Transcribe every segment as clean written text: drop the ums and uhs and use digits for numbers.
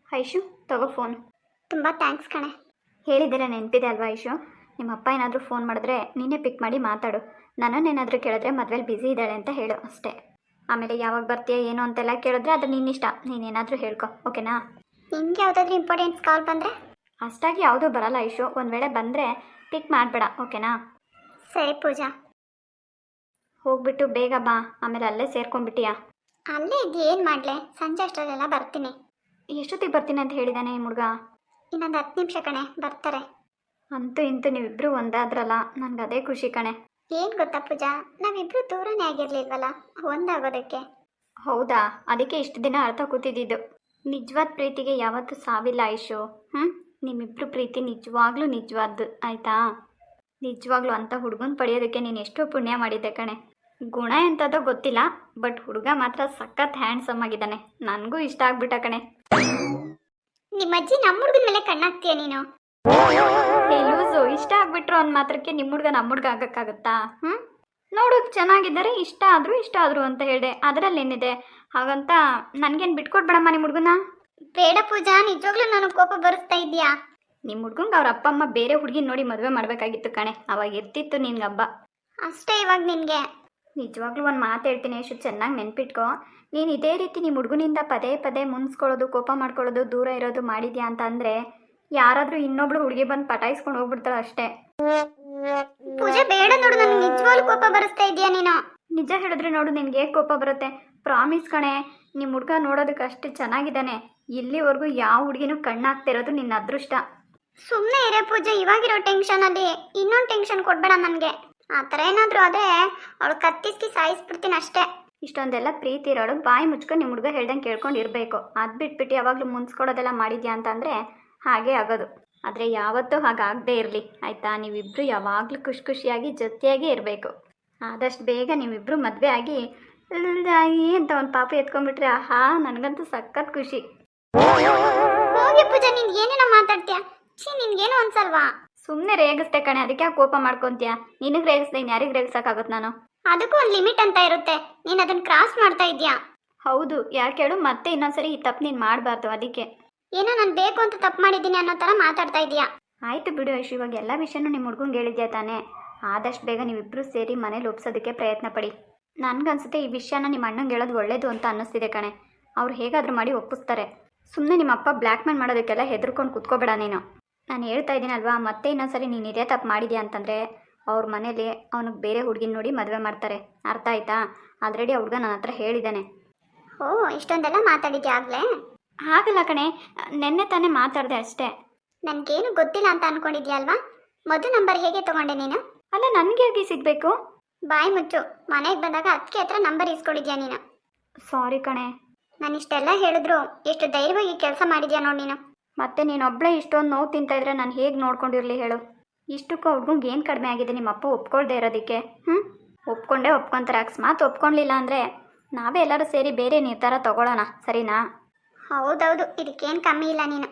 ಐಶು ತಗೋ ಫೋನ್. ತುಂಬ ಥ್ಯಾಂಕ್ಸ್ ಕಣೆ. ಹೇಳಿದ್ದೆಲ್ಲ ನೆನಪಿದೆ ಅಲ್ವಾ ಐಶು? ನಿಮ್ಮ ಅಪ್ಪ ಏನಾದರೂ ಫೋನ್ ಮಾಡಿದ್ರೆ ನೀನೇ ಪಿಕ್ ಮಾಡಿ ಮಾತಾಡು. ನನ್ನನ್ನೇನಾದರೂ ಕೇಳಿದ್ರೆ ಮದುವೆಲಿ ಬ್ಯುಸಿ ಇದ್ದಾಳೆ ಅಂತ ಹೇಳು ಅಷ್ಟೇ. ಆಮೇಲೆ ಯಾವಾಗ ಬರ್ತೀಯ ಏನು ಅಂತೆಲ್ಲ ಕೇಳಿದ್ರೆ ಅದು ನಿನ್ನಿಷ್ಟ, ನೀನೇನಾದರೂ ಹೇಳ್ಕೊ, ಓಕೆನಾ? ನಿಮ್ಗೆ ಯಾವುದಾದ್ರೂ ಇಂಪಾರ್ಟೆಂಟ್ಸ್ ಕಾಲ್ ಬಂದರೆ? ಅಷ್ಟಾಗಿ ಯಾವುದೂ ಬರಲ್ಲ ಐಶು, ಒಂದು ವೇಳೆ ಬಂದರೆ ಪಿಕ್ ಮಾಡಬೇಡ, ಓಕೆನಾ? ಸರಿ ಪೂಜಾ. ಹೋಗ್ಬಿಟ್ಟು ಬೇಗ ಬಾ, ಆಮೇಲೆ ಅಲ್ಲೇ ಸೇರ್ಕೊಂಡ್ಬಿಟ್ಟಿಯಾ? ಅಲ್ಲೇ ಇದ್ದು ಏನು ಮಾಡಲೆ, ಸಂಜೆ ಅಷ್ಟರಲ್ಲೆಲ್ಲ ಬರ್ತೀನಿ. ಎಷ್ಟೊತ್ತಿಗೆ ಬರ್ತೀನಿ ಅಂತ ಹೇಳಿದ್ದಾನೆ ಈ ಹುಡುಗ? ಇನ್ನೊಂದು 10 ನಿಮಿಷ ಕಣೆ, ಬರ್ತಾರೆ. ಅಂತೂ ಇಂತೂ ನೀವಿಬ್ಬರು ಒಂದಾದ್ರಲ್ಲ, ನನಗೆ ಅದೇ ಖುಷಿ ಕಣೆ. ಏನು ಗೊತ್ತಾ ಪೂಜಾ, ನಾವಿಬ್ರು ದೂರನೇ ಆಗಿರ್ಲಿಲ್ವಲ್ಲ ಒಂದಾಗೋದಕ್ಕೆ. ಹೌದಾ? ಅದಕ್ಕೆ ಇಷ್ಟು ದಿನ ಅರ್ಥ ಕೂತಿದ್ದಿದ್ದು. ನಿಜವಾದ ಪ್ರೀತಿಗೆ ಯಾವತ್ತೂ ಸಾವಿಲ್ಲ ಐಶು. ನಿಮ್ಮಿಬ್ರು ಪ್ರೀತಿ ನಿಜವಾಗ್ಲೂ ನಿಜವಾದ್ದು, ಆಯಿತಾ? ನಿಜವಾಗ್ಲೂ ಅಂಥ ಹುಡುಗನ ಪಡೆಯೋದಕ್ಕೆ ನೀನು ಎಷ್ಟೋ ಪುಣ್ಯ ಮಾಡಿದ್ದೆ ಕಣೆ. ಗುಣ ಎಂಥದ್ದೋ ಗೊತ್ತಿಲ್ಲ, ಬಟ್ ಹುಡುಗ ಮಾತ್ರ ಸಖತ್ ಹ್ಯಾಂಡ್ಸಮ್ ಆಗಿದ್ದಾನೆ. ನನಗೂ ಇಷ್ಟ ಆಗ್ಬಿಟ್ಟ ಕಣೆ. ನಿಮ್ಮ ಅಜ್ಜಿ ನಮ್ಮ ಹುಡುಗನ ಮೇಲೆ ಕಣ್ಣಾಕ್ತೀಯ ನೀನು? ಲೂಸು, ಇಷ್ಟ ಆಗ್ಬಿಟ್ರು ಒಂದು ಮಾತ್ರಕ್ಕೆ ನಿಮ್ಮ ಹುಡುಗ ನಮ್ಮ ಹುಡುಗ ಆಗಕ್ಕಾಗತ್ತಾ? ನೋಡೋದು ಚೆನ್ನಾಗಿದ್ದಾರೆ, ಇಷ್ಟ ಆದರೂ ಅಂತ ಹೇಳಿದೆ, ಅದರಲ್ಲಿ ಏನಿದೆ? ಹಾಗಂತ ನನಗೇನು ಬಿಟ್ಕೊಟ್ಬೇಡಮ್ಮ ನಿಮ್ಮ ಹುಡುಗನ. ಬೇಡ ಪೂಜಾ, ನಿಜವಾಗ್ಲೂ ನನಗೆ ಕೋಪ ಬರಿಸ್ತಾ ಇದೆಯಾ? ನಿಮ್ಮ ಹುಡುಗಂಗೆ ಅವ್ರ ಅಪ್ಪ ಅಮ್ಮ ಬೇರೆ ಹುಡುಗಿ ನೋಡಿ ಮದುವೆ ಮಾಡಬೇಕಾಗಿತ್ತು ಕಣೆ, ಅವಾಗ ಇರ್ತಿತ್ತು ನಿನ್ಗೆ ಹಬ್ಬ. ಅಷ್ಟೇ ಇವಾಗ ನಿನಗೆ. ನಿಜವಾಗ್ಲೂ ಒಂದು ಮಾತು ಹೇಳ್ತೀನಿ ಅಷ್ಟು ಚೆನ್ನಾಗಿ ನೆನ್ಪಿಟ್ಕೊ. ನೀನು ಇದೇ ರೀತಿ ನಿಮ್ಮ ಹುಡುಗನಿಂದ ಪದೇ ಪದೇ ಮುನ್ಸ್ಕೊಳ್ಳೋದು, ಕೋಪ ಮಾಡ್ಕೊಳ್ಳೋದು, ದೂರ ಇರೋದು ಮಾಡಿದ್ಯಾ ಅಂತ ಅಂದರೆ ಯಾರಾದರೂ ಇನ್ನೊಬ್ಳು ಹುಡುಗಿ ಬಂದು ಪಟಾಯಿಸ್ಕೊಂಡು ಹೋಗ್ಬಿಡ್ತಾಳೆ ಅಷ್ಟೇ. ಪೂಜೆ ಬೇಡ ನೋಡು, ನನಗೆ ನಿಜವಾಗ್ಲೂ ಕೋಪ ಬರಿಸ್ತಾ ಇದೆಯಾ ನೀನು? ನಿಜ ಹೇಳಿದ್ರೆ ನೋಡು ನಿನಗೆ ಕೋಪ ಬರುತ್ತೆ. ಪ್ರಾಮಿಸ್ ಕಣೆ, ನಿಮ್ಮ ಹುಡುಗ ನೋಡೋದಕ್ಕೆ ಅಷ್ಟು ಚೆನ್ನಾಗಿದ್ದಾನೆ. ಇಲ್ಲಿವರೆಗೂ ಯಾವ ಹುಡುಗಿನೂ ಕಣ್ಣಾಗ್ತಿರೋದು ನಿನ್ನ ಅದೃಷ್ಟ. ಸುಮ್ಮನೆ ಇರೇ ಪೂಜೆ, ಇವಾಗಿರೋ ಟೆನ್ಷನಲ್ಲಿ ಇನ್ನೊಂದು ಟೆನ್ಷನ್ ಕೊಡಬೇಡ ನನಗೆ. ಆ ಥರ ಏನಾದರೂ ಆದರೆ ಅವಳು ಕತ್ತಿಸ್ಕಿ ಸಾಯಿಸ್ಬಿಡ್ತೀನಿ ಅಷ್ಟೇ. ಇಷ್ಟೊಂದೆಲ್ಲ ಪ್ರೀತಿ ಇರೋಳು ಬಾಯಿ ಮುಚ್ಕೊಂಡು ನಿಮ್ಮ ಹುಡುಗ ಹೇಳ್ದಂಗೆ ಕೇಳ್ಕೊಂಡು ಇರಬೇಕು. ಅದು ಬಿಟ್ಬಿಟ್ಟು ಯಾವಾಗಲೂ ಮುನ್ಸ್ಕೊಡೋದೆಲ್ಲ ಮಾಡಿದ್ಯಾ ಅಂತ ಅಂದರೆ ಹಾಗೇ ಆಗೋದು. ಆದರೆ ಯಾವತ್ತೂ ಹಾಗಾಗದೇ ಇರಲಿ, ಆಯಿತಾ? ನೀವಿಬ್ಬರು ಯಾವಾಗಲೂ ಖುಷಿಯಾಗಿ ಜೊತೆಯಾಗಿ ಇರಬೇಕು. ಆದಷ್ಟು ಬೇಗ ನೀವಿಬ್ಬರು ಮದುವೆ ಆಗಿ ಅಂತ ಒಂದು ಪಾಪ ಎತ್ಕೊಂಡ್ಬಿಟ್ರೆ ಆಹಾ, ನನಗಂತೂ ಸಖತ್ ಖುಷಿ. ಹೋಗಿ ಪೂಜಾ, ನೀನು ಏನೇನೋ ಮಾತಾಡ್ತೀಯ? ನಿನ್ಗೇನು ಅನ್ಸಲ್ವಾ? ಸುಮ್ಮನೆ ರೇಗಿಸ್ತೆ ಕಣೆ, ಅದಕ್ಕೆ ಕೋಪ ಮಾಡ್ಕೊತೀಯ? ನಿನಗೆ ರೇಗಿಸ್ದೆ ಇನ್ನು ಯಾರಿಗೆ ರೇಗಿಸೋಕ್ಕಾಗುತ್ತೆ ನಾನು? ಅದಕ್ಕೂ ಒಂದು ಲಿಮಿಟ್ ಅಂತ ಇರುತ್ತೆ, ನೀನು ಅದನ್ನು ಕ್ರಾಸ್ ಮಾಡ್ತಾ ಇದೆಯಾ? ಹೌದು, ಯಾಕೆ ಹೇಳು? ಮತ್ತೆ ಇನ್ನೊಂದ್ಸರಿ ಈ ತಪ್ಪು ನೀನು ಮಾಡಬಾರ್ದು. ಅದಕ್ಕೆ ಏನೋ ನಾನು ಬೇಕು ಅಂತ ತಪ್ಪು ಮಾಡಿದ್ದೀನಿ ಅನ್ನೋ ಥರ ಮಾತಾಡ್ತಾ ಇದೆಯಾ? ಆಯಿತು ಬಿಡು ಐಶು, ಇವಾಗ ಎಲ್ಲ ವಿಷಯನೂ ನಿಮ್ಮ ಹುಡುಗಂಗೆ ಹೇಳಿದ್ಯಾ ತಾನೇ? ಆದಷ್ಟು ಬೇಗ ನೀವಿಬ್ಬರು ಸೇರಿ ಮನೇಲಿ ಒಪ್ಸೋದಕ್ಕೆ ಪ್ರಯತ್ನ ಪಡಿ. ನನಗನ್ಸುತ್ತೆ ಈ ವಿಷಯನ ನಿಮ್ಮ ಅಣ್ಣಂಗೆ ಹೇಳೋದು ಒಳ್ಳೇದು ಅಂತ ಅನ್ನಿಸ್ತಿದೆ ಕಣೆ. ಅವ್ರು ಹೇಗಾದರೂ ಮಾಡಿ ಒಪ್ಪಿಸ್ತಾರೆ. ಸುಮ್ಮನೆ ನಿಮ್ಮ ಅಪ್ಪ ಬ್ಲ್ಯಾಕ್ ಮೇಲ್ ಮಾಡೋದಕ್ಕೆಲ್ಲ ಹೆದರ್ಕೊಂಡು ಕೂತ್ಕೋಬೇಡ ನೀನು. ನಾನು ಹೇಳ್ತಾ ಇದ್ದೀನಲ್ವಾ, ಮತ್ತೆ ಇನ್ನೊಂದ್ಸರಿ ನೀನು ಇದೇ ತಪ್ಪು ಮಾಡಿದ್ಯಾ ಅಂತಂದರೆ ಅವ್ರ ಮನೇಲಿ ಅವನಿಗೆ ಬೇರೆ ಹುಡುಗಿನ ನೋಡಿ ಮದುವೆ ಮಾಡ್ತಾರೆ. ಅರ್ಥ ಆಯ್ತಾ? ಆಲ್ರೆಡಿ ಆ ಹುಡುಗ ನನ್ನ ಹತ್ರ ಹೇಳಿದ್ದಾನೆ. ಓ, ಇಷ್ಟೊಂದೆಲ್ಲ ಮಾತಾಡಿದ್ಯಾ ಆಗಲೇ? ಆಗಲ್ಲ ಕಣೆ, ನೆನ್ನೆ ತಾನೇ ಮಾತಾಡಿದೆ ಅಷ್ಟೇ. ನನಗೇನು ಗೊತ್ತಿಲ್ಲ ಅಂತ ಅಂದ್ಕೊಂಡಿದ್ಯಾ ಅಲ್ವಾ? ಮೊದಲು ನಂಬರ್ ಹೇಗೆ ತೊಗೊಂಡೆ ನೀನು? ಅಲ್ಲ, ನನಗೆ ಹೇಗೆ ಸಿಗಬೇಕು? ಬಾಯಿ ಮುಚ್ಚು, ಮನೆಗೆ ಬಂದಾಗ ಅದಕ್ಕೆ ಹತ್ರ ನಂಬರ್ ಇಸ್ಕೊಂಡಿದ್ಯಾ ನೀನು? ಸಾರಿ ಕಣೆ. ನಾನು ಇಷ್ಟೆಲ್ಲ ಹೇಳಿದ್ರು ಎಷ್ಟು ಧೈರ್ಯವಾಗಿ ಕೆಲಸ ಮಾಡಿದ್ಯಾ ನೋಡಿ ನೀನು. ಮತ್ತೆ ನೀನೊಬ್ಬಳೇ ಇಷ್ಟೊಂದು ನೋವು ತಿಂತಾಯಿದ್ರೆ ನಾನು ಹೇಗೆ ನೋಡ್ಕೊಂಡಿರಲಿ ಹೇಳು? ಇಷ್ಟಕ್ಕೂ ಹುಡುಗಂಗೆ ಏನು ಕಡಿಮೆ ಆಗಿದೆ ನಿಮ್ಮ ಅಪ್ಪ ಒಪ್ಕೊಳ್ದೆ ಇರೋದಕ್ಕೆ? ಒಪ್ಕೊಂತಾರೆ. ಅಕಸ್ಮಾತ್ ಒಪ್ಕೊಳ್ಲಿಲ್ಲ ಅಂದರೆ ನಾವೇ ಎಲ್ಲರೂ ಸೇರಿ ಬೇರೆ ನಿರ್ಧಾರ ತಗೊಳ್ಳೋಣ, ಸರಿನಾ? ಹೌದೌದು, ಇದಕ್ಕೇನು ಕಮ್ಮಿ ಇಲ್ಲ ನೀನು.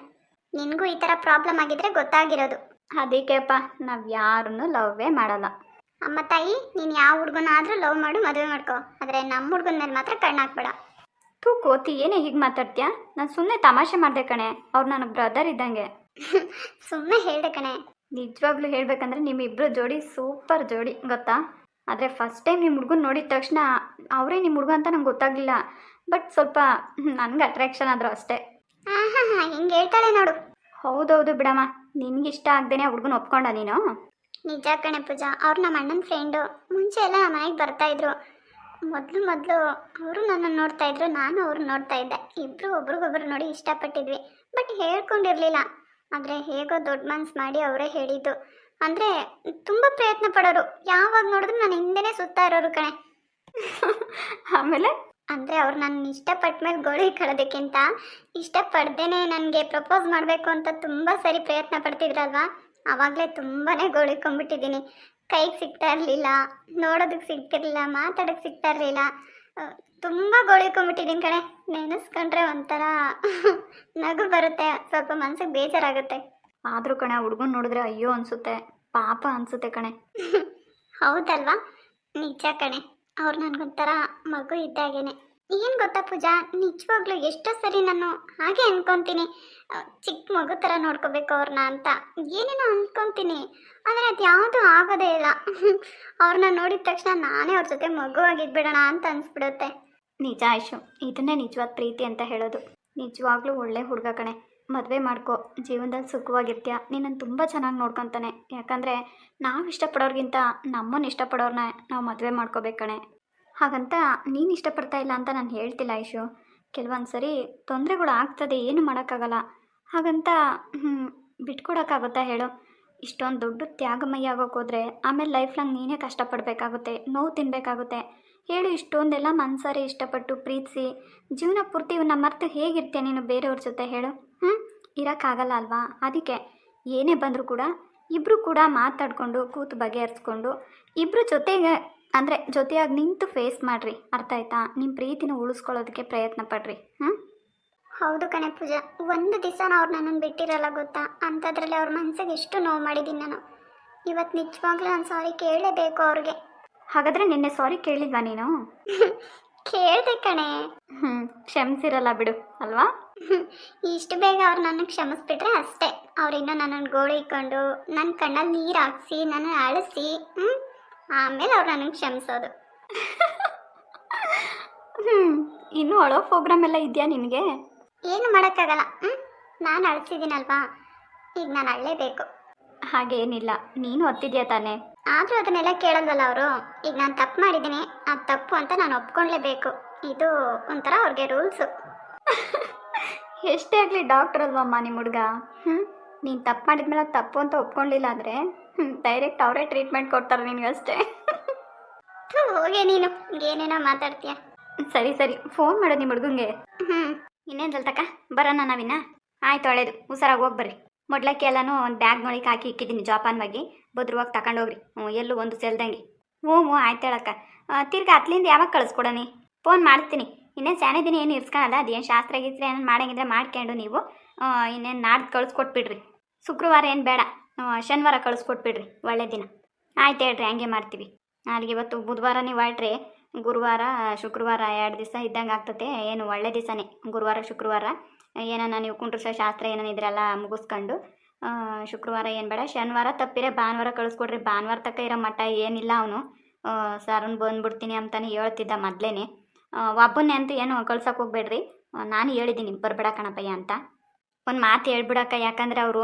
ನಿನಗೂ ಈ ಥರ ಪ್ರಾಬ್ಲಮ್ ಆಗಿದ್ರೆ ಗೊತ್ತಾಗಿರೋದು. ಅದಕ್ಕೆಪ್ಪ ನಾವು ಯಾರನ್ನೂ ಲವ್ವೇ ಮಾಡಲ್ಲ. ಅಮ್ಮ ತಾಯಿ, ನೀನು ಯಾವ ಹುಡುಗನಾದರೂ ಲವ್ ಮಾಡು, ಮದುವೆ ಮಾಡ್ಕೋ, ಆದರೆ ನಮ್ಮ ಹುಡುಗನ ಮೇಲೆ ಮಾತ್ರ ಕಣ್ಣಾಕ್ಬೇಡ. ತೂ ಕೋತಿ, ಏನೇ ಹೀಗೆ ಮಾತಾಡ್ತೀಯಾ? ನಾನು ಸುಮ್ಮನೆ ತಮಾಷೆ ಮಾಡಿದೆ ಕಣೆ, ಅವ್ರು ನನಗೆ ಬ್ರದರ್ ಇದ್ದಂಗೆ. ಸುಮ್ಮನೆ ಹೇಳಿದೆ ಕಣೆ. ನಿಜವಾಗ್ಲೂ ಹೇಳ್ಬೇಕಂದ್ರೆ ನಿಮ್ಮಿಬ್ಬರು ಜೋಡಿ ಸೂಪರ್ ಜೋಡಿ, ಗೊತ್ತಾ? ಆದರೆ ಫಸ್ಟ್ ಟೈಮ್ ನಿಮ್ಮ ಹುಡುಗನ ನೋಡಿದ ತಕ್ಷಣ ಅವರೇ ನಿಮ್ಮ ಹುಡುಗ ಅಂತ ನಂಗೆ ಗೊತ್ತಾಗಲಿಲ್ಲ. ಬಟ್ ಸ್ವಲ್ಪ ನನಗೆ ಅಟ್ರಾಕ್ಷನ್ ಆದರೂ ಅಷ್ಟೇ. ಹಾಂ ಹಿಂಗೆ ಹೇಳ್ತಾಳೆ ನೋಡು. ಹೌದೌದು ಬಿಡಮ್ಮ, ನಿನಗಿಷ್ಟ ಆಗ್ದೇನೆ ಹುಡುಗನ ಒಪ್ಕೊಂಡ ನೀನು? ನಿಜ ಕಣೆ ಪೂಜಾ, ಅವ್ರು ನಮ್ಮ ಅಣ್ಣನ ಫ್ರೆಂಡು. ಮುಂಚೆ ಎಲ್ಲ ನಮ್ಮ ಮನೆಗೆ ಬರ್ತಾಯಿದ್ರು. ಮೊದಲು ಅವರು ನನ್ನನ್ನು ನೋಡ್ತಾ ಇದ್ರು, ನಾನು ಅವ್ರನ್ನ ನೋಡ್ತಾ ಇದ್ದೆ. ಇಬ್ಬರು ಒಬ್ರಿಗೊಬ್ರು ನೋಡಿ ಇಷ್ಟಪಟ್ಟಿದ್ವಿ, ಬಟ್ ಹೇಳ್ಕೊಂಡಿರಲಿಲ್ಲ. ಆದರೆ ಹೇಗೋ ದೊಡ್ಡ ಮನ್ಸು ಮಾಡಿ ಅವರೇ ಹೇಳಿದ್ದು. ಅಂದರೆ ತುಂಬ ಪ್ರಯತ್ನ ಪಡೋರು, ಯಾವಾಗ ನೋಡಿದ್ರು ನಾನು ಹಿಂದೆನೇ ಸುತ್ತಾ ಇರೋರು ಕಣೆ. ಆಮೇಲೆ ಅಂದರೆ ಅವ್ರು ನನ್ನ ಇಷ್ಟಪಟ್ಟ ಮೇಲೆ ಗೋಳಿ ಕಳೋದಕ್ಕಿಂತ ಇಷ್ಟಪಡ್ದೇನೆ ನನಗೆ ಪ್ರಪೋಸ್ ಮಾಡಬೇಕು ಅಂತ ತುಂಬ ಸರಿ ಪ್ರಯತ್ನ ಪಡ್ತಿದ್ರಲ್ವ, ಆವಾಗಲೇ ತುಂಬಾ ಗೋಳಿಕೊಂಡ್ಬಿಟ್ಟಿದ್ದೀನಿ. ಕೈಗೆ ಸಿಗ್ತಾ ಇರಲಿಲ್ಲ, ನೋಡೋದಕ್ಕೆ ಸಿಗ್ತಿರ್ಲಿಲ್ಲ, ಮಾತಾಡೋಕ್ಕೆ ಸಿಗ್ತಾ ಇರಲಿಲ್ಲ. ತುಂಬ ಗೋಳಿಕೊಂಡ್ಬಿಟ್ಟಿದ್ದೀನಿ ಕಣೆ. ನೆನೆಸ್ಕೊಂಡ್ರೆ ಒಂಥರ ನಗು ಬರುತ್ತೆ, ಸ್ವಲ್ಪ ಮನಸ್ಸಿಗೆ ಬೇಜಾರಾಗುತ್ತೆ. ಆದರೂ ಕಣೆ, ಹುಡುಗನ ನೋಡಿದ್ರೆ ಅಯ್ಯೋ ಅನಿಸುತ್ತೆ, ಪಾಪ ಅನಿಸುತ್ತೆ ಕಣೆ. ಹೌದಲ್ವಾ? ನಿಜ ಕಣೆ, ಅವ್ರು ನನಗೊಂಥರ ಮಗು ಇದ್ದಾಗೇನೆ. ಏನು ಗೊತ್ತಾ ಪೂಜಾ, ನಿಜವಾಗ್ಲೂ ಎಷ್ಟೋ ಸರಿ ನಾನು ಹಾಗೆ ಅನ್ಕೊಂತೀನಿ, ಚಿಕ್ಕ ಮಗು ಥರ ನೋಡ್ಕೋಬೇಕು ಅವ್ರನ್ನ ಅಂತ ಏನೇನೋ ಅನ್ಕೊಂತೀನಿ. ಆದರೆ ಅದು ಯಾವುದೂ ಆಗೋದೇ ಇಲ್ಲ. ಅವ್ರನ್ನ ನೋಡಿದ ತಕ್ಷಣ ನಾನೇ ಅವ್ರ ಜೊತೆ ಮಗುವಾಗಿದ್ಬಿಡೋಣ ಅಂತ ಅನಿಸ್ಬಿಡುತ್ತೆ. ನಿಜ ಆಯ್ಶು, ಇದನ್ನೇ ನಿಜವಾದ ಪ್ರೀತಿ ಅಂತ ಹೇಳೋದು. ನಿಜವಾಗ್ಲೂ ಒಳ್ಳೆ ಹುಡುಗ ಕಣೆ. ಮದುವೆ ಮಾಡ್ಕೊ, ಜೀವನದಲ್ಲಿ ಸುಖವಾಗಿರ್ತೀಯ. ನಿನ್ನನ್ನು ತುಂಬ ಚೆನ್ನಾಗಿ ನೋಡ್ಕೊತಾನೆ. ಯಾಕಂದರೆ ನಾವು ಇಷ್ಟಪಡೋರ್ಗಿಂತ ನಮ್ಮನ್ನು ಇಷ್ಟಪಡೋರ್ನ ನಾವು ಮದುವೆ ಮಾಡ್ಕೋಬೇಕು ಕಣೆ. ಹಾಗಂತ ನೀನು ಇಷ್ಟಪಡ್ತಾ ಇಲ್ಲ ಅಂತ ನಾನು ಹೇಳ್ತಿಲ್ಲ ಐಶು. ಕೆಲವೊಂದು ಸರಿ ತೊಂದರೆಗಳು ಆಗ್ತದೆ, ಏನು ಮಾಡೋಕ್ಕಾಗಲ್ಲ. ಹಾಗಂತ ಬಿಟ್ಕೊಡೋಕ್ಕಾಗುತ್ತಾ ಹೇಳು? ಇಷ್ಟೊಂದು ದೊಡ್ಡ ತ್ಯಾಗಮಯ್ಯ ಆಗೋಕೆ ಹೋದರೆ ಆಮೇಲೆ ಲೈಫ್ ಲಾಂಗ್ ನೀನೇ ಕಷ್ಟಪಡಬೇಕಾಗುತ್ತೆ, ನೋವು ತಿನ್ನಬೇಕಾಗುತ್ತೆ. ಹೇಳು, ಇಷ್ಟೊಂದೆಲ್ಲ ಮನಸಾರೆ ಇಷ್ಟಪಟ್ಟು ಪ್ರೀತಿಸಿ ಜೀವನ ಪೂರ್ತಿ ಇವನ್ನ ಮರೆತು ಹೇಗಿರ್ತೀಯ ನೀನು ಬೇರೆಯವ್ರ ಜೊತೆ ಹೇಳು? ಇರೋಕ್ಕಾಗಲ್ಲ ಅಲ್ವಾ? ಅದಕ್ಕೆ ಏನೇ ಬಂದರೂ ಕೂಡ ಇಬ್ಬರು ಕೂಡ ಮಾತಾಡಿಕೊಂಡು ಕೂತು ಬಗೆಹರಿಸ್ಕೊಂಡು ಇಬ್ಬರು ಜೊತೆಗೆ ಅಂದರೆ ಜೊತೆಯಾಗಿ ನಿಂತು ಫೇಸ್ ಮಾಡಿರಿ. ಅರ್ಥ ಆಯ್ತಾ? ನಿಮ್ಮ ಪ್ರೀತಿನ ಉಳಿಸ್ಕೊಳ್ಳೋದಕ್ಕೆ ಪ್ರಯತ್ನ ಪಡ್ರಿ. ಹೌದು ಕಣೆ ಪೂಜಾ, ಒಂದು ದಿವಸ ಅವ್ರು ನನ್ನನ್ನು ಬಿಟ್ಟಿರಲ್ಲ ಗೊತ್ತಾ. ಅಂಥದ್ರಲ್ಲಿ ಅವ್ರ ಮನಸ್ಸಿಗೆ ಎಷ್ಟು ನೋವು ಮಾಡಿದ್ದೀನಿ ನಾನು. ಇವತ್ತು ನಿಜವಾಗ್ಲೂ ನಾನು ಸಾರಿ ಕೇಳಲೇಬೇಕು ಅವ್ರಿಗೆ. ಹಾಗಾದರೆ ನಿನ್ನೆ ಸಾರಿ ಕೇಳಿಲ್ವಾ ನೀನು? ಕೇಳಿದೆ ಕಣೆ. ಕ್ಷಮಿಸಿರಲ್ಲ ಬಿಡು ಅಲ್ವಾ? ಇಷ್ಟು ಬೇಗ ಅವ್ರು ನನ್ನ ಕ್ಷಮಿಸ್ಬಿಟ್ರೆ ಅಷ್ಟೇ. ಅವ್ರಿನ್ನೂ ನನ್ನನ್ನು ಗೋಳಿಕೊಂಡು ನನ್ನ ಕಣ್ಣಲ್ಲಿ ನೀರು ಹಾಕ್ಸಿ ನನ್ನನ್ನು ಅಳಿಸಿ ಆಮೇಲೆ ಅವ್ರು ನನಗೆ ಕ್ಷಮಿಸೋದು. ಇನ್ನೂ ಅಳೋ ಪ್ರೋಗ್ರಾಮ್ ಎಲ್ಲ ಇದೆಯಾ ನಿನಗೆ? ಏನು ಮಾಡೋಕ್ಕಾಗಲ್ಲ. ನಾನು ಅಳಿಸಿದ್ದೀನಲ್ವಾ, ಈಗ ನಾನು ಅಳ್ಳೇಬೇಕು. ಹಾಗೇನಿಲ್ಲ, ನೀನು ಒತ್ತಿದ್ಯಾ ತಾನೇ? ಆದರೂ ಅದನ್ನೆಲ್ಲ ಕೇಳಲ್ವಲ್ಲ ಅವರು. ಈಗ ನಾನು ತಪ್ಪು ಮಾಡಿದ್ದೀನಿ, ಅದು ತಪ್ಪು ಅಂತ ನಾನು ಒಪ್ಕೊಳ್ಳೇಬೇಕು. ಇದು ಒಂಥರ ಅವ್ರಿಗೆ ರೂಲ್ಸು. ಎಷ್ಟೇ ಆಗಲಿ ಡಾಕ್ಟರ್ ಅಲ್ವಮ್ಮ ನಿಮ್ಮ ಹುಡುಗ. ನೀನು ತಪ್ಪು ಮಾಡಿದ್ಮೇಲೆ ಅದು ತಪ್ಪು ಅಂತ ಒಪ್ಕೊಳ್ಳಿಲ್ಲ ಅಂದರೆ ಡೈರೆಕ್ಟ್ ಅವರೇ ಟ್ರೀಟ್ಮೆಂಟ್ ಕೊಡ್ತಾರೆ ನಿನಗಷ್ಟೇ. ಹೋಗೆ ನೀನು ಏನೇನೋ ಮಾತಾಡ್ತೀಯ. ಸರಿ ಸರಿ, ಫೋನ್ ಮಾಡೋದು ನಿಮ್ಮ ಹುಡುಗಂಗೆ. ಇನ್ನೇನು ತಕ್ಕ ಬರೋಣ ನಾವಿನ್ನ? ಆಯ್ತು, ಒಳ್ಳೇದು. ಹುಷಾರಾಗಿ ಹೋಗಿ ಬರ್ರಿ. ಮೊಡ್ಲಕ್ಕೆ ಎಲ್ಲನೂ ಒಂದು ಬ್ಯಾಗ್ನೊಳಗೆ ಹಾಕಿ ಇಕ್ಕಿದ್ದೀನಿ ಜೋಪಾನವಾಗಿ. ಭದ್ರವಾಗಿ ತಗೊಂಡೋಗ್ರಿ. ಎಲ್ಲೂ ಒಂದು ಸೆಲ್ದಂಗೆ. ಆಯ್ತು ಹೇಳಕ್ಕ. ತಿರ್ಗಿ ಅತ್ಲಿಂದ ಯಾವಾಗ ಕಳಿಸ್ಕೊಡನಿ? ಫೋನ್ ಮಾಡ್ತೀನಿ. ಇನ್ನೇನು ಸ್ಯಾನಿದ್ದೀನಿ, ಏನು ಇರ್ಸ್ಕೊಳಲ್ಲ. ಅದೇನು ಶಾಸ್ತ್ರ ಗೀಸ್ತ್ರ ಏನೇನು ಮಾಡಂಗಿದ್ರೆ ಮಾಡ್ಕೊಂಡು ನೀವು ಇನ್ನೇನು ನಾಡ್ದು ಕಳಿಸ್ಕೊಟ್ಬಿಡ್ರಿ. ಶುಕ್ರವಾರ ಏನು ಬೇಡ, ಶನಿವಾರ ಕಳಿಸ್ಕೊಟ್ಬಿಡ್ರಿ. ಒಳ್ಳೆ ದಿನ. ಆಯ್ತು ಹೇಳ್ರಿ, ಹಂಗೆ ಮಾಡ್ತೀವಿ. ಅಲ್ಲಿಗೆ ಇವತ್ತು ಬುಧವಾರ ನೀವು ಹೊರಟ್ರಿ, ಗುರುವಾರ ಶುಕ್ರವಾರ 2 ದಿವಸ ಇದ್ದಂಗೆ ಆಗ್ತತೆ. ಏನು ಒಳ್ಳೆ ದಿವಸನೇ ಗುರುವಾರ ಶುಕ್ರವಾರ. ಏನನ್ನ ನೀವು ಕುಂಡ್ರಿಸೋ ಶಾಸ್ತ್ರ ಏನೇನಿದ್ರೆಲ್ಲ ಮುಗಿಸ್ಕೊಂಡು ಶುಕ್ರವಾರ ಏನು ಬೇಡ, ಶನಿವಾರ ತಪ್ಪಿರೆ ಭಾನುವಾರ ಕಳಿಸ್ಕೊಡ್ರಿ. ಭಾನುವಾರ ತಕ್ಕ ಇರೋ ಮಟ್ಟ ಏನಿಲ್ಲ. ಅವನು ಸರನ್ ಬಂದ್ಬಿಡ್ತೀನಿ ಅಂತಾನೆ ಹೇಳ್ತಿದ್ದ ಮೊದಲೇನೆ. ಒಬ್ಬನ್ನೇ ಅಂತೂ ಏನು ಕಳ್ಸೋಕೆ ಹೋಗ್ಬೇಡ್ರಿ. ನಾನು ಹೇಳಿದ್ದೀನಿ ಬರಬೇಡ ಕಣಪ್ಪಯ್ಯ ಅಂತ. ಒಂದು ಮಾತು ಹೇಳ್ಬಿಡಕ್ಕ, ಯಾಕಂದರೆ ಅವರು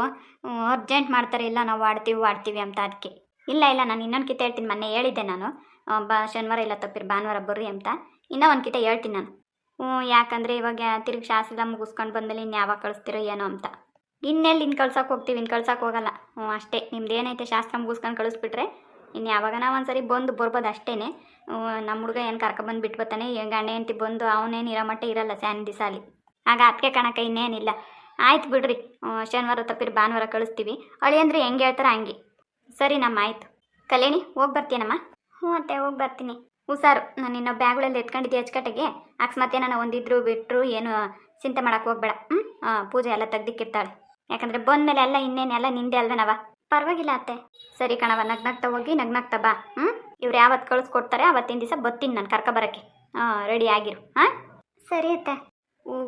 ಅರ್ಜೆಂಟ್ ಮಾಡ್ತಾರೆ. ಇಲ್ಲ ನಾವು ವಾಡ್ತೀವಿ ಅಂತ. ಅದಕ್ಕೆ ಇಲ್ಲ ನಾನು ಇನ್ನೊಂದು ಕಿತ ಹೇಳ್ತೀನಿ. ಮೊನ್ನೆ ಹೇಳಿದ್ದೆ ನಾನು, ಶನಿವಾರ ಇಲ್ಲ ತಪ್ಪಿರಿ ಭಾನುವಾರ ಬರ್ರಿ ಅಂತ. ಇನ್ನೂ ಒಂದು ಕಿತ ಹೇಳ್ತೀನಿ ನಾನು. ಯಾಕಂದರೆ ಇವಾಗ ತಿರುಗಿ ಶಾಸ್ತ್ರ ಮುಗಿಸ್ಕೊಂಡು ಬಂದಮೇಲೆ ಇನ್ನು ಯಾವಾಗ ಕಳಿಸ್ತಿರೋ ಏನೋ ಅಂತ. ಇನ್ನೆಲ್ಲಿ ಇನ್ನು ಕಳ್ಸೋಕೆ ಹೋಗ್ತೀವಿ? ಇನ್ನು ಕಳ್ಸೋಕೆ ಹೋಗಲ್ಲ. ಅಷ್ಟೇ, ನಿಮ್ದು ಏನೈತೆ ಶಾಸ್ತ್ರ ಮುಗಿಸ್ಕೊಂಡು ಕಳಿಸ್ಬಿಟ್ರೆ ಇನ್ನು ಯಾವಾಗ ನಾವು ಒಂದು ಸರಿ ಬರ್ಬೋದು ಅಷ್ಟೇ. ನಮ್ಮ ಹುಡುಗ ಏನು ಕರ್ಕೊಬಂದು ಬಿಟ್ಬತ್ತಾನೆ. ಗಂಡ ಹೆಂಡತಿ ಬಂದು ಅವನೇನು ಇರೋ ಮಟ್ಟ ಇರಲ್ಲ ಸ್ಯಾನ್ ದಿವಸ ಅಲ್ಲಿ. ಆಗ ಅದಕ್ಕೆ ಕಣಕ, ಇನ್ನೇನಿಲ್ಲ. ಆಯ್ತು ಬಿಡ್ರಿ, ಶನಿವಾರ ತಪ್ಪಿರಿ ಭಾನುವಾರ ಕಳಿಸ್ತೀವಿ. ಅಳಿಯಂದ್ರೆ ಹೆಂಗೆ ಹೇಳ್ತಾರೆ ಹಂಗೆ. ಸರಿ ನಮ್ಮ, ಆಯಿತು. ಕಲ್ಯಾಣಿ ಹೋಗಿ ಬರ್ತೀನಮ್ಮ? ಅತ್ತೆ ಹೋಗಿ ಬರ್ತೀನಿ. ಹುಷಾರು. ನಾನು ಇನ್ನೂ ಬ್ಯಾಗ್ಗಳಲ್ಲಿ ಎತ್ಕೊಂಡಿದ್ದೆ ಅಚ್ಚುಕಟ್ಟಿಗೆ. ಅಕಸ್ಮಾತ್ ನಾನು ಒಂದಿದ್ರು ಬಿಟ್ಟರು ಏನು ಚಿಂತೆ ಮಾಡೋಕೆ ಹೋಗ್ಬೇಡ. ಪೂಜೆ ಎಲ್ಲ ತೆಗ್ದಿಕ್ಕಿರ್ತಾಳೆ. ಯಾಕಂದರೆ ಬಂದಮೇಲೆ ಎಲ್ಲ ಇನ್ನೇನೆಲ್ಲ ನಿಂದೆ ಅಲ್ವೇನವ? ಪರವಾಗಿಲ್ಲ ಅತ್ತೆ. ಸರಿ ಕಣವ, ನಗ್ನಗ್ತಾ ಹೋಗಿ ನಗ್ನಗ್ತಾ ಬಾ. ಇವ್ರು ಯಾವತ್ತು ಕಳಿಸ್ಕೊಡ್ತಾರೆ ಅವತ್ತಿನ ದಿವಸ ಬರ್ತೀನಿ ನಾನು ಕರ್ಕೊಬರೋಕ್ಕೆ. ರೆಡಿ ಆಗಿರು. ಸರಿ ಅತ್ತೆ.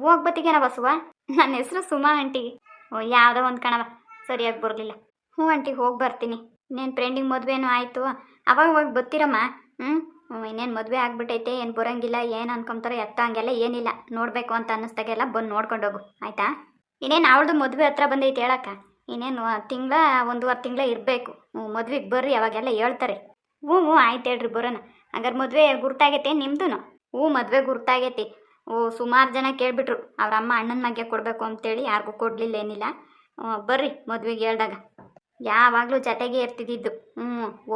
ಹೋಗ್ಬತ್ತಿಗೇನ ಬಸುವ? ನನ್ನ ಹೆಸರು ಸುಮಾ ಆಂಟಿ. ಯಾವುದೋ ಒಂದು ಕಣವ, ಸರಿಯಾಗಿ ಬರಲಿಲ್ಲ. ಆಂಟಿ ಹೋಗಿ ಬರ್ತೀನಿ. ಇನ್ನೇನು ಫ್ರೆಂಡಿಗೆ ಮದುವೆನೂ ಆಯಿತು, ಅವಾಗ ಹೋಗಿ ಬರ್ತೀರಮ್ಮ. ಇನ್ನೇನು ಮದುವೆ ಆಗ್ಬಿಟ್ಟೈತೆ, ಏನು ಬರೋಂಗಿಲ್ಲ, ಏನು ಅನ್ಕೊಂತಾರೆ ಎತ್ತ ಹಂಗೆಲ್ಲ ಏನಿಲ್ಲ. ನೋಡಬೇಕು ಅಂತ ಅನ್ನಿಸ್ದಾಗೆಲ್ಲ ಬಂದು ನೋಡ್ಕೊಂಡು ಹೋಗು, ಆಯಿತಾ? ಇನ್ನೇನು ಅವಳದು ಮದುವೆ ಹತ್ರ ಬಂದೈತೆ ಹೇಳಕ್ಕ. ಇನ್ನೇನು 1.5 ತಿಂಗಳ ಇರಬೇಕು. ಮದುವೆಗೆ ಬರ್ರಿ, ಅವಾಗೆಲ್ಲ ಹೇಳ್ತಾರೆ. ಆಯ್ತು ಹೇಳ್ರಿ, ಬರೋಣ. ಹಂಗಾರೆ ಮದುವೆ ಗುರ್ತಾಗೈತೆ ನಿಮ್ದು? ಮದುವೆ ಗುರ್ತಾಗೈತಿ. ಸುಮಾರು ಜನ ಕೇಳಿಬಿಟ್ರು ಅವ್ರ ಅಮ್ಮ ಅಣ್ಣನ ಮಗ್ಗೆ ಕೊಡಬೇಕು ಅಂತೇಳಿ. ಯಾರಿಗೂ ಕೊಡಲಿಲ್ಲ, ಏನಿಲ್ಲ. ಬರ್ರಿ ಮದುವೆಗೆ ಹೇಳ್ದಾಗ. ಯಾವಾಗಲೂ ಜೊತೆಗೆ ಇರ್ತಿದ್ದಿದ್ದು.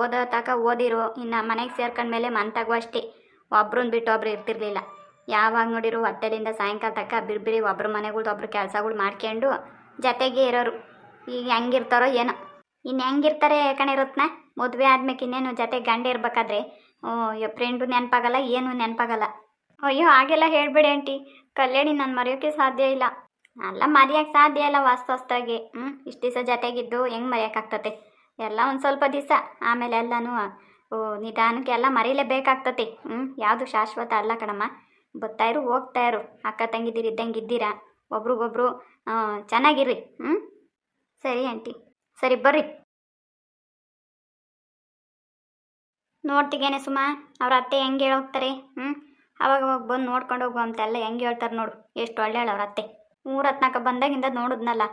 ಓದೋ ತಕ ಓದಿರೋ. ಇನ್ನು ಮನೆಗೆ ಸೇರ್ಕೊಂಡ್ಮೇಲೆ ಮಂತಾಗೂ ಅಷ್ಟೇ, ಒಬ್ರನ್ನ ಬಿಟ್ಟು ಒಬ್ರು ಇರ್ತಿರ್ಲಿಲ್ಲ. ಯಾವಾಗ ನೋಡಿರೋ ಹೊತ್ತಲಿಂದ ಸಾಯಂಕಾಲ ತಕ್ಕ ಬಿರ್ಬಿರಿ ಒಬ್ರು ಮನೆಗಳ್ದು ಒಬ್ರು ಕೆಲಸಗಳು ಮಾಡ್ಕೊಂಡು ಜೊತೆಗೆ ಇರೋರು. ಈಗ ಹೆಂಗಿರ್ತಾರೋ ಏನೋ. ಇನ್ನು ಹೆಂಗಿರ್ತಾರೆ ಕಣಿರತ್ನ? ಮದುವೆ ಆದ್ಮೇಲೆ ಇನ್ನೇನು ಜೊತೆಗೆ ಗಂಡ ಇರ್ಬೇಕಾದ್ರೆ ಫ್ರೆಂಡು ನೆನಪಾಗಲ್ಲ, ಏನು ನೆನಪಾಗಲ್ಲ. ಅಯ್ಯೋ ಹಾಗೆಲ್ಲ ಹೇಳ್ಬೇಡಿ ಆಂಟಿ. ಕಲ್ಯಾಣಿ ನಾನು ಮರೆಯೋಕ್ಕೆ ಸಾಧ್ಯ ಇಲ್ಲ. ಅಲ್ಲ ಮರೆಯೋಕ್ಕೆ ಸಾಧ್ಯ ಇಲ್ಲ ಹೊಸ್ತಾಗಿ. ಇಷ್ಟು ದಿವಸ ಜೊತೆಗಿದ್ದು ಹೆಂಗೆ ಮರೆಯೋಕ್ಕಾಗ್ತತೆ? ಎಲ್ಲ ಒಂದು ಸ್ವಲ್ಪ ದಿವಸ, ಆಮೇಲೆ ಎಲ್ಲನೂ ನಿಧಾನಕ್ಕೆ ಎಲ್ಲ ಮರೀಲೇಬೇಕಾಗ್ತತಿ. ಯಾವುದು ಶಾಶ್ವತ ಅಲ್ಲ ಕಣಮ್ಮ. ಬರ್ತಾಯಿರು ಹೋಗ್ತಾ ಇರು. ಅಕ್ಕ ತಂಗಿದ್ದೀರಿ ಇದ್ದಂಗೆ ಇದ್ದೀರಾ, ಒಬ್ರಿಗೊಬ್ರು ಚೆನ್ನಾಗಿರ್ರಿ. ಹ್ಞೂ ಸರಿ ಆಂಟಿ. ಸರಿ ಬರ್ರಿ. ನೋಡ್ತಿಗೇನೆ ಸುಮಾ, ಅವ್ರ ಅತ್ತೆ ಹೆಂಗೆ ಹೇಳೋಗ್ತಾರೆ. ಅವಾಗ ಅವಾಗ ಬಂದು ನೋಡ್ಕೊಂಡು ಹೋಗು ಅಂತೆಲ್ಲ ಹೆಂಗೆ ಹೇಳ್ತಾರೆ ನೋಡು. ಎಷ್ಟು ಒಳ್ಳೆ ಅವ್ರ ಅತ್ತೆ. ಊರತ್ನಾಕ ಬಂದಾಗಿಂದ ನೋಡಿದ್ನಲ್ಲ,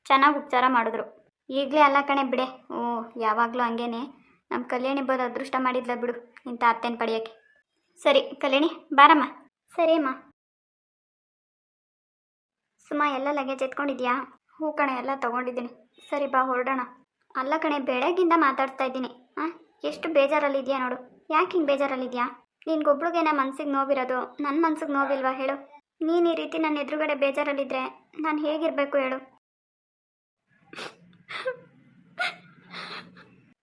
ಚೆನ್ನಾಗಿ ಉಪಚಾರ ಮಾಡಿದ್ರು. ಈಗಲೇ ಅಲ್ಲ ಕಣೆ ಬಿಡೆ. ಯಾವಾಗಲೂ ಹಂಗೇನೆ. ನಮ್ಮ ಕಲ್ಯಾಣಿ ಬಂದು ಅದೃಷ್ಟ ಮಾಡಿದ್ಲ ಬಿಡು ಇಂಥ ಅತ್ತೆನ ಪಡೆಯೋಕ್ಕೆ. ಸರಿ ಕಲ್ಯಾಣಿ ಬಾರಮ್ಮ. ಸರಿ ಅಮ್ಮ. ಸುಮಾ ಎಲ್ಲ ಲಗೇಜ್ ಎತ್ಕೊಂಡಿದ್ಯಾ? ಹೂ ಕಣೆ ಎಲ್ಲ ತೊಗೊಂಡಿದ್ದೀನಿ. ಸರಿ ಬಾ ಹೊರಡೋಣ. ಅಲ್ಲ ಕಣೆ ಬೆಳಗ್ಗಿಂದ ಮಾತಾಡ್ತಾ ಇದ್ದೀನಿ. ಎಷ್ಟು ಬೇಜಾರಲ್ಲಿದ್ಯಾ ನೋಡು. ಯಾಕೆ ಹಿಂಗೆ ಬೇಜಾರಲ್ಲಿದ್ಯಾ? ನಿನ್ಗೊಬ್ಳಿಗೇನ ಮನ್ಸಿಗೆ ನೋವಿರೋದು, ನನ್ನ ಮನ್ಸಿಗೆ ನೋವಿಲ್ವಾ ಹೇಳು? ನೀನು ಈ ರೀತಿ ನನ್ನ ಎದುರುಗಡೆ ಬೇಜಾರಲ್ಲಿದ್ದರೆ ನಾನು ಹೇಗಿರಬೇಕು ಹೇಳು?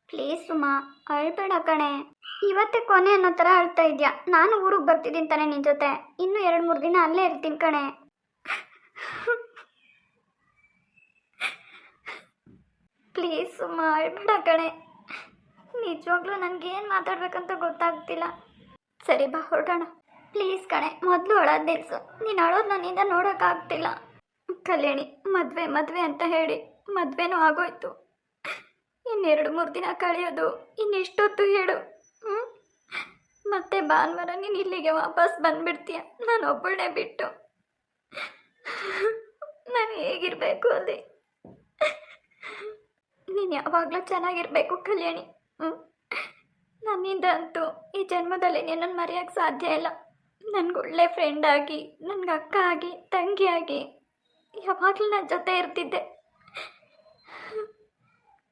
ಪ್ಲೀಸ್ ಸುಮಾ ಅಳ್ಬೇಡ ಕಣೆ. ಇವತ್ತೇ ಕೊನೆ ಅನ್ನೋ ಥರ ಅಳ್ತಾ ಇದೆಯಾ? ನಾನು ಊರಿಗೆ ಬರ್ತಿದ್ದೀನಿ ತಾನೆ ನಿನ್ನ ಜೊತೆ. ಇನ್ನೂ 2-3 ದಿನ ಅಲ್ಲೇ ಇರ್ತೀನಿ ಕಣೆ. ಪ್ಲೀಸ್ ಸುಮಾ ಅಳ್ಬೇಡ ಕಣೆ. ನಿಜವಾಗ್ಲೂ ನನಗೇನು ಮಾತಾಡ್ಬೇಕಂತ ಗೊತ್ತಾಗ್ತಿಲ್ಲ. ಸರಿ ಬಾ ಹೊರಡೋಣ. ಪ್ಲೀಸ್ ಕಣೆ, ಮೊದಲು ಅಳೋದು ನಿಲ್ಸು. ನೀನು ಅಳೋದು ನನ್ನಿಂದ ನೋಡೋಕ್ಕಾಗ್ತಿಲ್ಲ. ಕಲ್ಯಾಣಿ ಮದುವೆ ಮದುವೆ ಅಂತ ಹೇಳಿ ಮದುವೆನೂ ಆಗೋಯ್ತು. ಇನ್ನು 2-3 ದಿನ ಕಳೆಯೋದು ಇನ್ನೆಷ್ಟೊತ್ತು ಹೇಳು? ಮತ್ತೆ ಭಾನುವಾರ ನೀನು ಇಲ್ಲಿಗೆ ವಾಪಸ್ ಬಂದುಬಿಡ್ತೀಯ, ನಾನು ಒಬ್ಬಳನ್ನೇ ಬಿಟ್ಟು. ನಾನು ಹೇಗಿರಬೇಕು ಅಲ್ಲಿ? ನೀನು ಯಾವಾಗಲೂ ಚೆನ್ನಾಗಿರಬೇಕು ಕಲ್ಯಾಣಿ. ನನ್ನಿಂದ ಅಂತೂ ಈ ಜನ್ಮದಲ್ಲಿ ನಿನ್ನನ್ನು ಮರೆಯೋಕ್ಕೆ ಸಾಧ್ಯ ಇಲ್ಲ. ನನಗೊಳ್ಳೆ ಫ್ರೆಂಡ್ ಆಗಿ, ನನಗೆ ಅಕ್ಕ ಆಗಿ, ತಂಗಿ ಆಗಿ ಯಾವಾಗಲೂ ನನ್ನ ಜೊತೆ ಇರ್ತಿದ್ದೆ.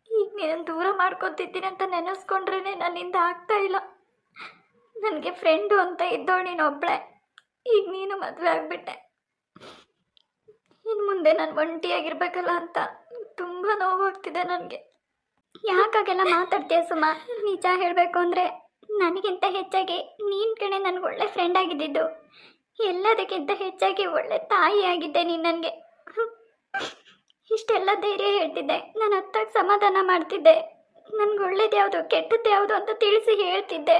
ಈಗ ನೀನು ದೂರ ಮಾಡ್ಕೊತಿದ್ದೀನಿ ಅಂತ ನೆನೆಸ್ಕೊಂಡ್ರೇ ನನ್ನಿಂದ ಆಗ್ತಾ ಇಲ್ಲ. ನನಗೆ ಫ್ರೆಂಡು ಅಂತ ಇದ್ದೋಳು ನೀನು ಒಬ್ಬಳೆ. ಈಗ ನೀನು ಮದುವೆ ಆಗಿಬಿಟ್ಟೆ. ಇನ್ನು ಮುಂದೆ ನಾನು ಒಂಟಿಯಾಗಿರ್ಬೇಕಲ್ಲ ಅಂತ ತುಂಬ ನೋವಾಗ್ತಿದೆ ನನಗೆ. ಯಾಕಾಗೆಲ್ಲ ಮಾತಾಡ್ತೀಯ ಸುಮಾ? ನಿಜ ಹೇಳಬೇಕು ಅಂದರೆ ನನಗಿಂತ ಹೆಚ್ಚಾಗಿ ನೀನು ಕಣೆ ನನಗೆ ಒಳ್ಳೆ ಫ್ರೆಂಡ್ ಆಗಿದ್ದಿದ್ದು. ಎಲ್ಲದಕ್ಕಿಂತ ಹೆಚ್ಚಾಗಿ ಒಳ್ಳೆ ತಾಯಿ ಆಗಿದ್ದೆ ನೀನು ನನಗೆ. ಇಷ್ಟೆಲ್ಲ ಧೈರ್ಯ ಹೇಳ್ತಿದ್ದೆ, ನಾನು ಹತ್ತಾಗಿ ಸಮಾಧಾನ ಮಾಡ್ತಿದ್ದೆ, ನನಗೆ ಒಳ್ಳೇದು ಯಾವುದು ಕೆಟ್ಟದ್ದು ಯಾವುದು ಅಂತ ತಿಳಿಸಿ ಹೇಳ್ತಿದ್ದೆ.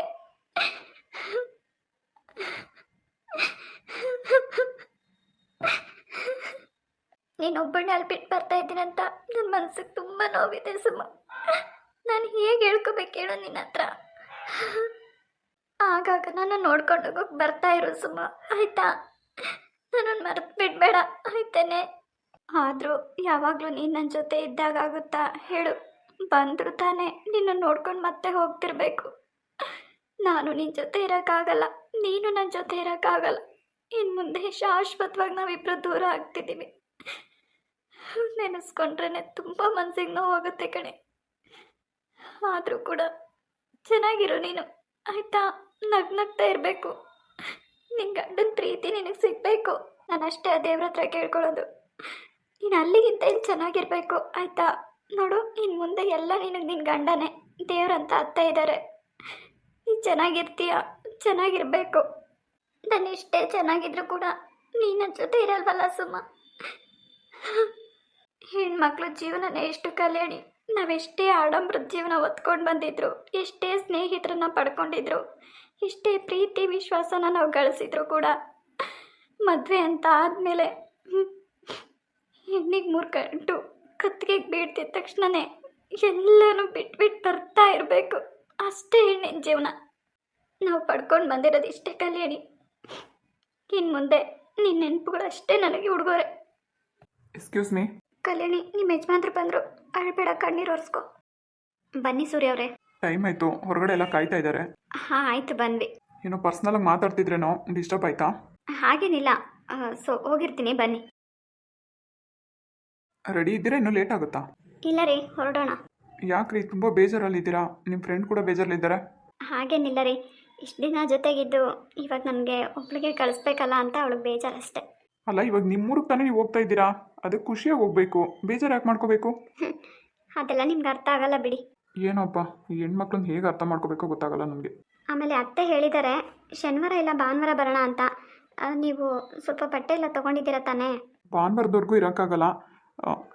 ನೀನೊಬ್ಬಳನ್ನ ಅಲ್ಲಿ ಬಿಟ್ಟು ಬರ್ತಾ ಇದ್ದೀನಿ ಅಂತ ನನ್ನ ಮನಸ್ಸಿಗೆ ತುಂಬ ನೋವಿದೆ ಸುಮ್ಮ. ನಾನು ಹೇಗೆ ಹೇಳ್ಕೊಬೇಕು ಹೇಳು ನಿನ್ನ ಹತ್ರ? ಆಗಾಗ ನಾನು ನೋಡ್ಕೊಂಡು ಹೋಗೋಕೆ ಬರ್ತಾ ಇರು ಸುಮ್ಮ, ಆಯಿತಾ? ನನ್ನನ್ನು ಮರೆತು ಬಿಡಬೇಡ ಆಯ್ತೇನೆ? ಆದರೂ ಯಾವಾಗಲೂ ನೀನು ನನ್ನ ಜೊತೆ ಇದ್ದಾಗುತ್ತಾ ಹೇಳು? ಬಂದರೂ ತಾನೇ ನಿನ್ನ ನೋಡ್ಕೊಂಡು ಮತ್ತೆ ಹೋಗ್ತಿರ್ಬೇಕು. ನಾನು ನಿನ್ನ ಜೊತೆ ಇರೋಕ್ಕಾಗಲ್ಲ, ನೀನು ನನ್ನ ಜೊತೆ ಇರೋಕ್ಕಾಗಲ್ಲ. ಇನ್ನು ಮುಂದೆ ಶಾಶ್ವತವಾಗಿ ನಾವಿಬ್ಬರು ದೂರ ಆಗ್ತಿದ್ದೀವಿ. ನೆನೆಸ್ಕೊಂಡ್ರೆ ತುಂಬ ಮನಸ್ಸಿಗೆ ನೋವಾಗುತ್ತೆ ಕಣೆ. ಆದರೂ ಕೂಡ ಚೆನ್ನಾಗಿರು ನೀನು, ಆಯಿತಾ? ನಗ್ನಗ್ತಾ ಇರಬೇಕು. ನಿನ್ನ ಗಂಡನ ಪ್ರೀತಿ ನಿನಗೆ ಸಿಗಬೇಕು. ನಾನು ಅಷ್ಟೇ ಆ ದೇವ್ರ ಹತ್ರ ಕೇಳ್ಕೊಳ್ಳೋದು. ನೀನು ಅಲ್ಲಿಗಿಂತ ಇಲ್ಲಿ ಚೆನ್ನಾಗಿರಬೇಕು, ಆಯಿತಾ? ನೋಡು, ಇನ್ನು ಮುಂದೆ ಎಲ್ಲ ನಿನಗೆ ನಿನ್ನ ಗಂಡನೇ. ದೇವ್ರಂತ ಅತ್ತ ಇದ್ದಾರೆ. ನೀನು ಚೆನ್ನಾಗಿರ್ತೀಯ, ಚೆನ್ನಾಗಿರಬೇಕು. ನಾನು ಇಷ್ಟೇ ಚೆನ್ನಾಗಿದ್ರು ಕೂಡ ನೀನು ನನ್ನ ಜೊತೆ ಇರಲ್ವಲ್ಲ ಸುಮ್ಮ. ಹೆಣ್ಮಕ್ಳು ಜೀವನನೇ ಎಷ್ಟು ಕಲ್ಯಾಣಿ. ನಾವೆಷ್ಟೇ ಆಡಂಬರದ ಜೀವನ ಹೊತ್ಕೊಂಡು ಬಂದಿದ್ರು, ಎಷ್ಟೇ ಸ್ನೇಹಿತರನ್ನ ಪಡ್ಕೊಂಡಿದ್ರು, ಎಷ್ಟೇ ಪ್ರೀತಿ ವಿಶ್ವಾಸನ ನಾವು ಗಳಿಸಿದ್ರು ಕೂಡ ಮದುವೆ ಅಂತ ಆದಮೇಲೆ ಹೆಣ್ಣಿಗೆ 3 ಗಂಟು ಕತ್ತಿಗೆ ಬೀಳ್ತಿದ್ದ ತಕ್ಷಣವೇ ಎಲ್ಲನೂ ಬಿಟ್ಬಿಟ್ಟು ಬರ್ತಾ ಇರಬೇಕು. ಅಷ್ಟೇ ಹೆಣ್ಣಿನ ಜೀವನ. ನಾವು ಪಡ್ಕೊಂಡು ಬಂದಿರೋದು ಇಷ್ಟೇ ಕಲ್ಯಾಣಿ. ಇನ್ನು ಮುಂದೆ ನಿನ್ನ ನೆನಪುಗಳು ಅಷ್ಟೇ ನನಗೆ ಉಡುಗೊರೆ. Excuse me. ಕಲ್ಯಾಣಿ, ನಿಮ್ಮ ಯಜಮಾನ್ರು ಬಂದರು, ಅಳ್ಬೇಡ, ಕಣ್ಣೀರು ಒರೆಸ್ಕೊ. ಬನ್ನಿ ಸೂರ್ಯ ಅವರೇ. ಟೈಮ್ ಆಯಿತು, ಹೊರಗಡೆ ಎಲ್ಲ ಕಾಯ್ತಾ ಇದ್ದಾರೆ. ಹಾಂ ಆಯಿತು, ಬಂದ್ವಿ. ಏನೋ ಪರ್ಸ್ನಲಾಗಿ ಮಾತಾಡ್ತಿದ್ರೇನೋ, ಡಿಸ್ಟರ್ಬ್ ಆಯಿತಾ? ಹಾಗೇನಿಲ್ಲ, ಹೋಗಿರ್ತೀನಿ, ಬನ್ನಿ. ರೆಡಿ ಇದ್ದೀರಾ? ಇನ್ನೂ ಲೇಟ್ ಆಗುತ್ತಾ? ಇಲ್ಲ ರೀ, ಹೊರಡೋಣ. ಯಾಕ್ರಿ ತುಂಬ ಬೇಜಾರಲ್ಲಿದ್ದೀರಾ? ನಿಮ್ಮ ಫ್ರೆಂಡ್ ಕೂಡ ಬೇಜಾರಲ್ಲಿದ್ದಾರೆ. ಹಾಗೇನಿಲ್ಲ ರೀ, ಇಷ್ಟು ದಿನ ಜೊತೆಗಿದ್ದು ಇವಾಗ ನನಗೆ ಒಬ್ಳಿಗೆ ಕಳಿಸ್ಬೇಕಲ್ಲ ಅಂತ ಅವಳಿಗೆ ಬೇಜಾರಷ್ಟೇ. ಅಲ್ಲ, ಇವಾಗ ನಿಮ್ಮೂರಿಗೆ ತಾನೇ ನೀವು ಹೋಗ್ತಾ ಇದ್ದೀರಾ, ಅದಕ್ಕೆ ಖುಷಿಯಾಗಿ ಹೋಗ್ಬೇಕು, ಬೇಜಾರು ಯಾಕೆ ಮಾಡ್ಕೋಬೇಕು? ಅದೆಲ್ಲ ನಿಮ್ಗೆ ಅರ್ಥ ಆಗಲ್ಲ ಬಿಡಿ. ಏನೋಪ್ಪ, ಈ ಹೆಣ್ಮಕ್ಳನ್ನ ಹೇಗೆ ಅರ್ಥ ಮಾಡ್ಕೋಬೇಕೋ ಗೊತ್ತಾಗಲ್ಲ ನನಗೆ. ಆಮೇಲೆ ಅತ್ತೆ ಹೇಳಿದ್ದಾರೆ ಶನಿವಾರ ಇಲ್ಲ ಭಾನುವಾರ ಬರೋಣ ಅಂತ. ನೀವು ಸ್ವಲ್ಪ ಬಟ್ಟೆ ಎಲ್ಲ ತೊಗೊಂಡಿದ್ದೀರಾ ತಾನೇ? ಭಾನುವಾರದವರೆಗೂ ಇರೋಕ್ಕಾಗಲ್ಲ,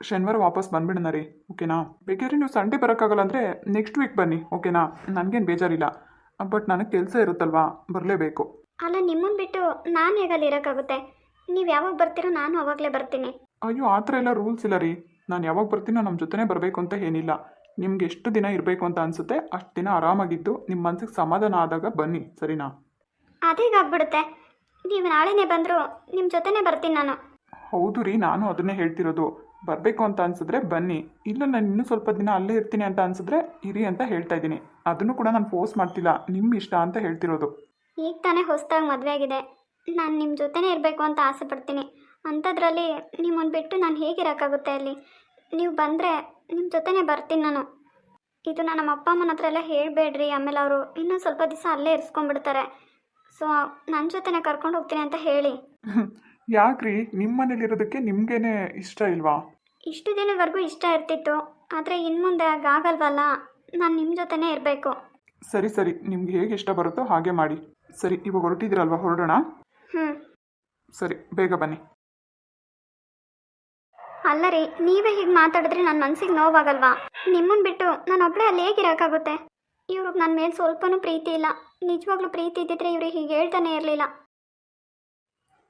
ಶನಿವಾರ ವಾಪಸ್ ಬಂದ್ಬಿಡೋಣ ರೀ, ಓಕೆನಾ? ಬೇಕಾದ್ರೆ ನೀವು ಸಂಡೇ ಬರೋಕ್ಕಾಗಲ್ಲ ಅಂದರೆ ನೆಕ್ಸ್ಟ್ ವೀಕ್ ಬನ್ನಿ, ಓಕೆನಾ? ನನಗೇನು ಬೇಜಾರಿಲ್ಲ, ಬಟ್ ನನಗೆ ಕೆಲಸ ಇರುತ್ತಲ್ವಾ, ಬರಲೇಬೇಕು. ಅಲ್ಲ ನಿಮ್ಮನ್ನು ಬಿಟ್ಟು ನಾನು ಹೇಗಲ್ಲಿ ಇರೋಕ್ಕಾಗುತ್ತೆ? ನೀವು ಯಾವಾಗ ಬರ್ತೀರೋ ನಾನು ಅವಾಗಲೇ ಬರ್ತೀನಿ. ಅಯ್ಯೋ ಆ ಥರ ಎಲ್ಲ ರೂಲ್ಸ್ ಇಲ್ಲ ರೀ. ನಾನು ಯಾವಾಗ ಬರ್ತೀನೋ ನಮ್ಮ ಜೊತೆನೇ ಬರಬೇಕು ಅಂತ ಏನಿಲ್ಲ. ನಿಮ್ಗೆ ಎಷ್ಟು ದಿನ ಇರಬೇಕು ಅಂತ ಅನಿಸುತ್ತೆ ಅಷ್ಟು ದಿನ ಆರಾಮಾಗಿದ್ದು ನಿಮ್ಮ ಮನಸ್ಸಿಗೆ ಸಮಾಧಾನ ಆದಾಗ ಬನ್ನಿ, ಸರಿನಾ? ಅದೇಗಾಗ್ಬಿಡುತ್ತೆ. ನೀವು ನಾಳೆನೇ ಬಂದರೂ ನಿಮ್ಮ ಜೊತೆನೇ ಬರ್ತೀನಿ ನಾನು. ಹೌದು ರೀ, ನಾನು ಅದನ್ನೇ ಹೇಳ್ತಿರೋದು. ಬರಬೇಕು ಅಂತ ಅನ್ಸಿದ್ರೆ ಬನ್ನಿ, ಇಲ್ಲ ನಾನು ಇನ್ನೂ ಸ್ವಲ್ಪ ದಿನ ಅಲ್ಲೇ ಇರ್ತೀನಿ ಅಂತ ಅನ್ಸಿದ್ರೆ ಇರಿ ಅಂತ ಹೇಳ್ತಾ ಇದ್ದೀನಿ. ಅದನ್ನು ಕೂಡ ನಾನು ಫೋರ್ಸ್ ಮಾಡ್ತಿಲ್ಲ, ನಿಮ್ಮ ಇಷ್ಟ ಅಂತ ಹೇಳ್ತಿರೋದು. ಈಗ ತಾನೇ ಹೊಸದಾಗಿ ಮದುವೆ ಆಗಿದೆ. ನಾನು ನಿಮ್ಮ ಜೊತೆನೇ ಇರಬೇಕು ಅಂತ ಆಸೆ ಪಡ್ತೀನಿ. ಅಂಥದ್ರಲ್ಲಿ ನಿಮ್ಮನ್ನು ಬಿಟ್ಟು ನಾನು ಹೇಗಿರೋಕ್ಕಾಗುತ್ತೆ ಅಲ್ಲಿ? ನೀವು ಬಂದರೆ ನಿಮ್ಮ ಜೊತೆನೇ ಬರ್ತೀನಿ ನಾನು. ಇದು ನಮ್ಮ ಅಪ್ಪ ಅಮ್ಮನ ಹತ್ರ ಎಲ್ಲ ಹೇಳಬೇಡ್ರಿ, ಆಮೇಲೆ ಅವರು ಇನ್ನೂ ಸ್ವಲ್ಪ ದಿವಸ ಅಲ್ಲೇ ಇರಿಸ್ಕೊಂಡ್ಬಿಡ್ತಾರೆ. ಸೊ ನನ್ನ ಜೊತೆನೇ ಕರ್ಕೊಂಡು ಹೋಗ್ತೀನಿ ಅಂತ ಹೇಳಿ. ಯಾಕ್ರಿ, ನಿಮ್ಮ ಮನೇಲಿರೋದಕ್ಕೆ ನಿಮ್ಗೇನೆ ಇಷ್ಟ ಇಲ್ವಾ? ಇಷ್ಟು ದಿನವರೆಗೂ ಇಷ್ಟ ಇರ್ತಿತ್ತು, ಆದರೆ ಇನ್ನು ಮುಂದೆ ಆಗಲ್ವಲ್ಲ. ನಾನು ನಿಮ್ಮ ಜೊತೆನೇ ಇರಬೇಕು. ಸರಿ ಸರಿ, ನಿಮ್ಗೆ ಹೇಗೆ ಇಷ್ಟ ಬರುತ್ತೋ ಹಾಗೆ ಮಾಡಿ. ಸರಿ, ಇವಾಗ ಹೊರಟಿದ್ದೀರಲ್ವಾ, ಹೊರಡೋಣ? ಹ್ಞೂ. ಸರಿ, ಬೇಗ ಬನ್ನಿ. ಅಲ್ಲ ರೀ, ನೀವೇ ಹೀಗೆ ಮಾತಾಡಿದ್ರೆ ನನ್ನ ಮನಸ್ಸಿಗೆ ನೋವಾಗಲ್ವಾ? ನಿಮ್ಮನ್ನು ಬಿಟ್ಟು ನಾನು ಒಬ್ಬಳೇ ಅಲ್ಲಿ ಹೇಗಿರೋಕ್ಕಾಗುತ್ತೆ? ಇವ್ರಿಗೆ ನನ್ನ ಮೇಲೆ ಸ್ವಲ್ಪನೂ ಪ್ರೀತಿ ಇಲ್ಲ. ನಿಜವಾಗ್ಲೂ ಪ್ರೀತಿ ಇದ್ದಿದ್ರೆ ಇವ್ರಿಗೆ ಹೀಗೆ ಹೇಳ್ತಾನೆ ಇರಲಿಲ್ಲ.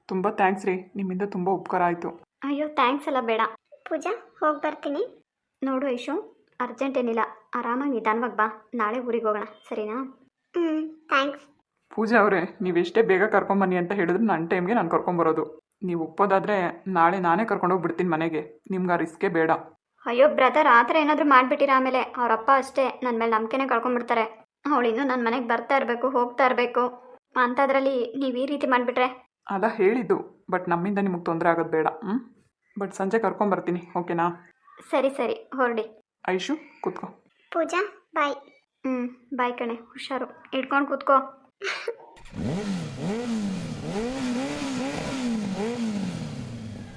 ತುಂಬ ಥ್ಯಾಂಕ್ಸ್ ರೀ, ನಿಮ್ಮಿಂದ ತುಂಬ ಉಪಕಾರ ಆಯಿತು. ಅಯ್ಯೋ, ಥ್ಯಾಂಕ್ಸ್ ಎಲ್ಲ ಬೇಡ. ಪೂಜಾ, ಹೋಗಿ ಬರ್ತೀನಿ. ನೋಡು ಐಶು, ಅರ್ಜೆಂಟ್ ಏನಿಲ್ಲ, ಆರಾಮಾಗಿ ನಿಧಾನವಾಗಿ ಬಾ. ನಾಳೆ ಊರಿಗೆ ಹೋಗೋಣ, ಸರಿನಾ? ಥ್ಯಾಂಕ್ಸ್. ಪೂಜಾ ಅವರೇ, ನೀವು ಎಷ್ಟೇ ಬೇಗ ಕರ್ಕೊಂಬನ್ನಿ ಅಂತ ಹೇಳಿದ್ರು ನನ್ನ ಟೈಮ್ಗೆ ನಾನು ಕರ್ಕೊಂಬರೋದು. ನೀವು ಒಪ್ಪೋದಾದರೆ ನಾಳೆ ನಾನೇ ಕರ್ಕೊಂಡೋಗ್ಬಿಡ್ತೀನಿ ಮನೆಗೆ. ನಿಮ್ಗೆ ಆ ರಿಸ್ಕೇ ಬೇಡ. ಅಯ್ಯೋ ಬ್ರದರ್, ಆ ಥರ ಏನಾದರೂ ಮಾಡಿಬಿಟ್ಟಿರ ಆಮೇಲೆ ಅವರಪ್ಪ ಅಷ್ಟೇ ನನ್ನ ಮೇಲೆ ನಂಬಿಕೆನೇ ಕಳ್ಕೊಂಡ್ಬಿಡ್ತಾರೆ. ಅವಳು ಇನ್ನೂ ನನ್ನ ಮನೆಗೆ ಬರ್ತಾ ಇರಬೇಕು, ಹೋಗ್ತಾ ಇರಬೇಕು. ಅಂಥದ್ರಲ್ಲಿ ನೀವು ಈ ರೀತಿ ಮಾಡಿಬಿಟ್ರೆ? ಅಲ್ಲ ಹೇಳಿದ್ದು, ಬಟ್ ನಮ್ಮಿಂದ ನಿಮಗೆ ತೊಂದರೆ ಆಗೋದು ಬೇಡ. ಬಟ್ ಸಂಜೆ ಕರ್ಕೊಂಬರ್ತೀನಿ, ಓಕೆನಾ? ಸರಿ ಸರಿ, ಹೊರಡಿ. ಐಶು, ಕೂತ್ಕೋ. ಪೂಜಾ, ಬಾಯ್. ಬಾಯ್ ಕಣೆ, ಹುಷಾರು, ಇಟ್ಕೊಂಡು ಕೂತ್ಕೋ.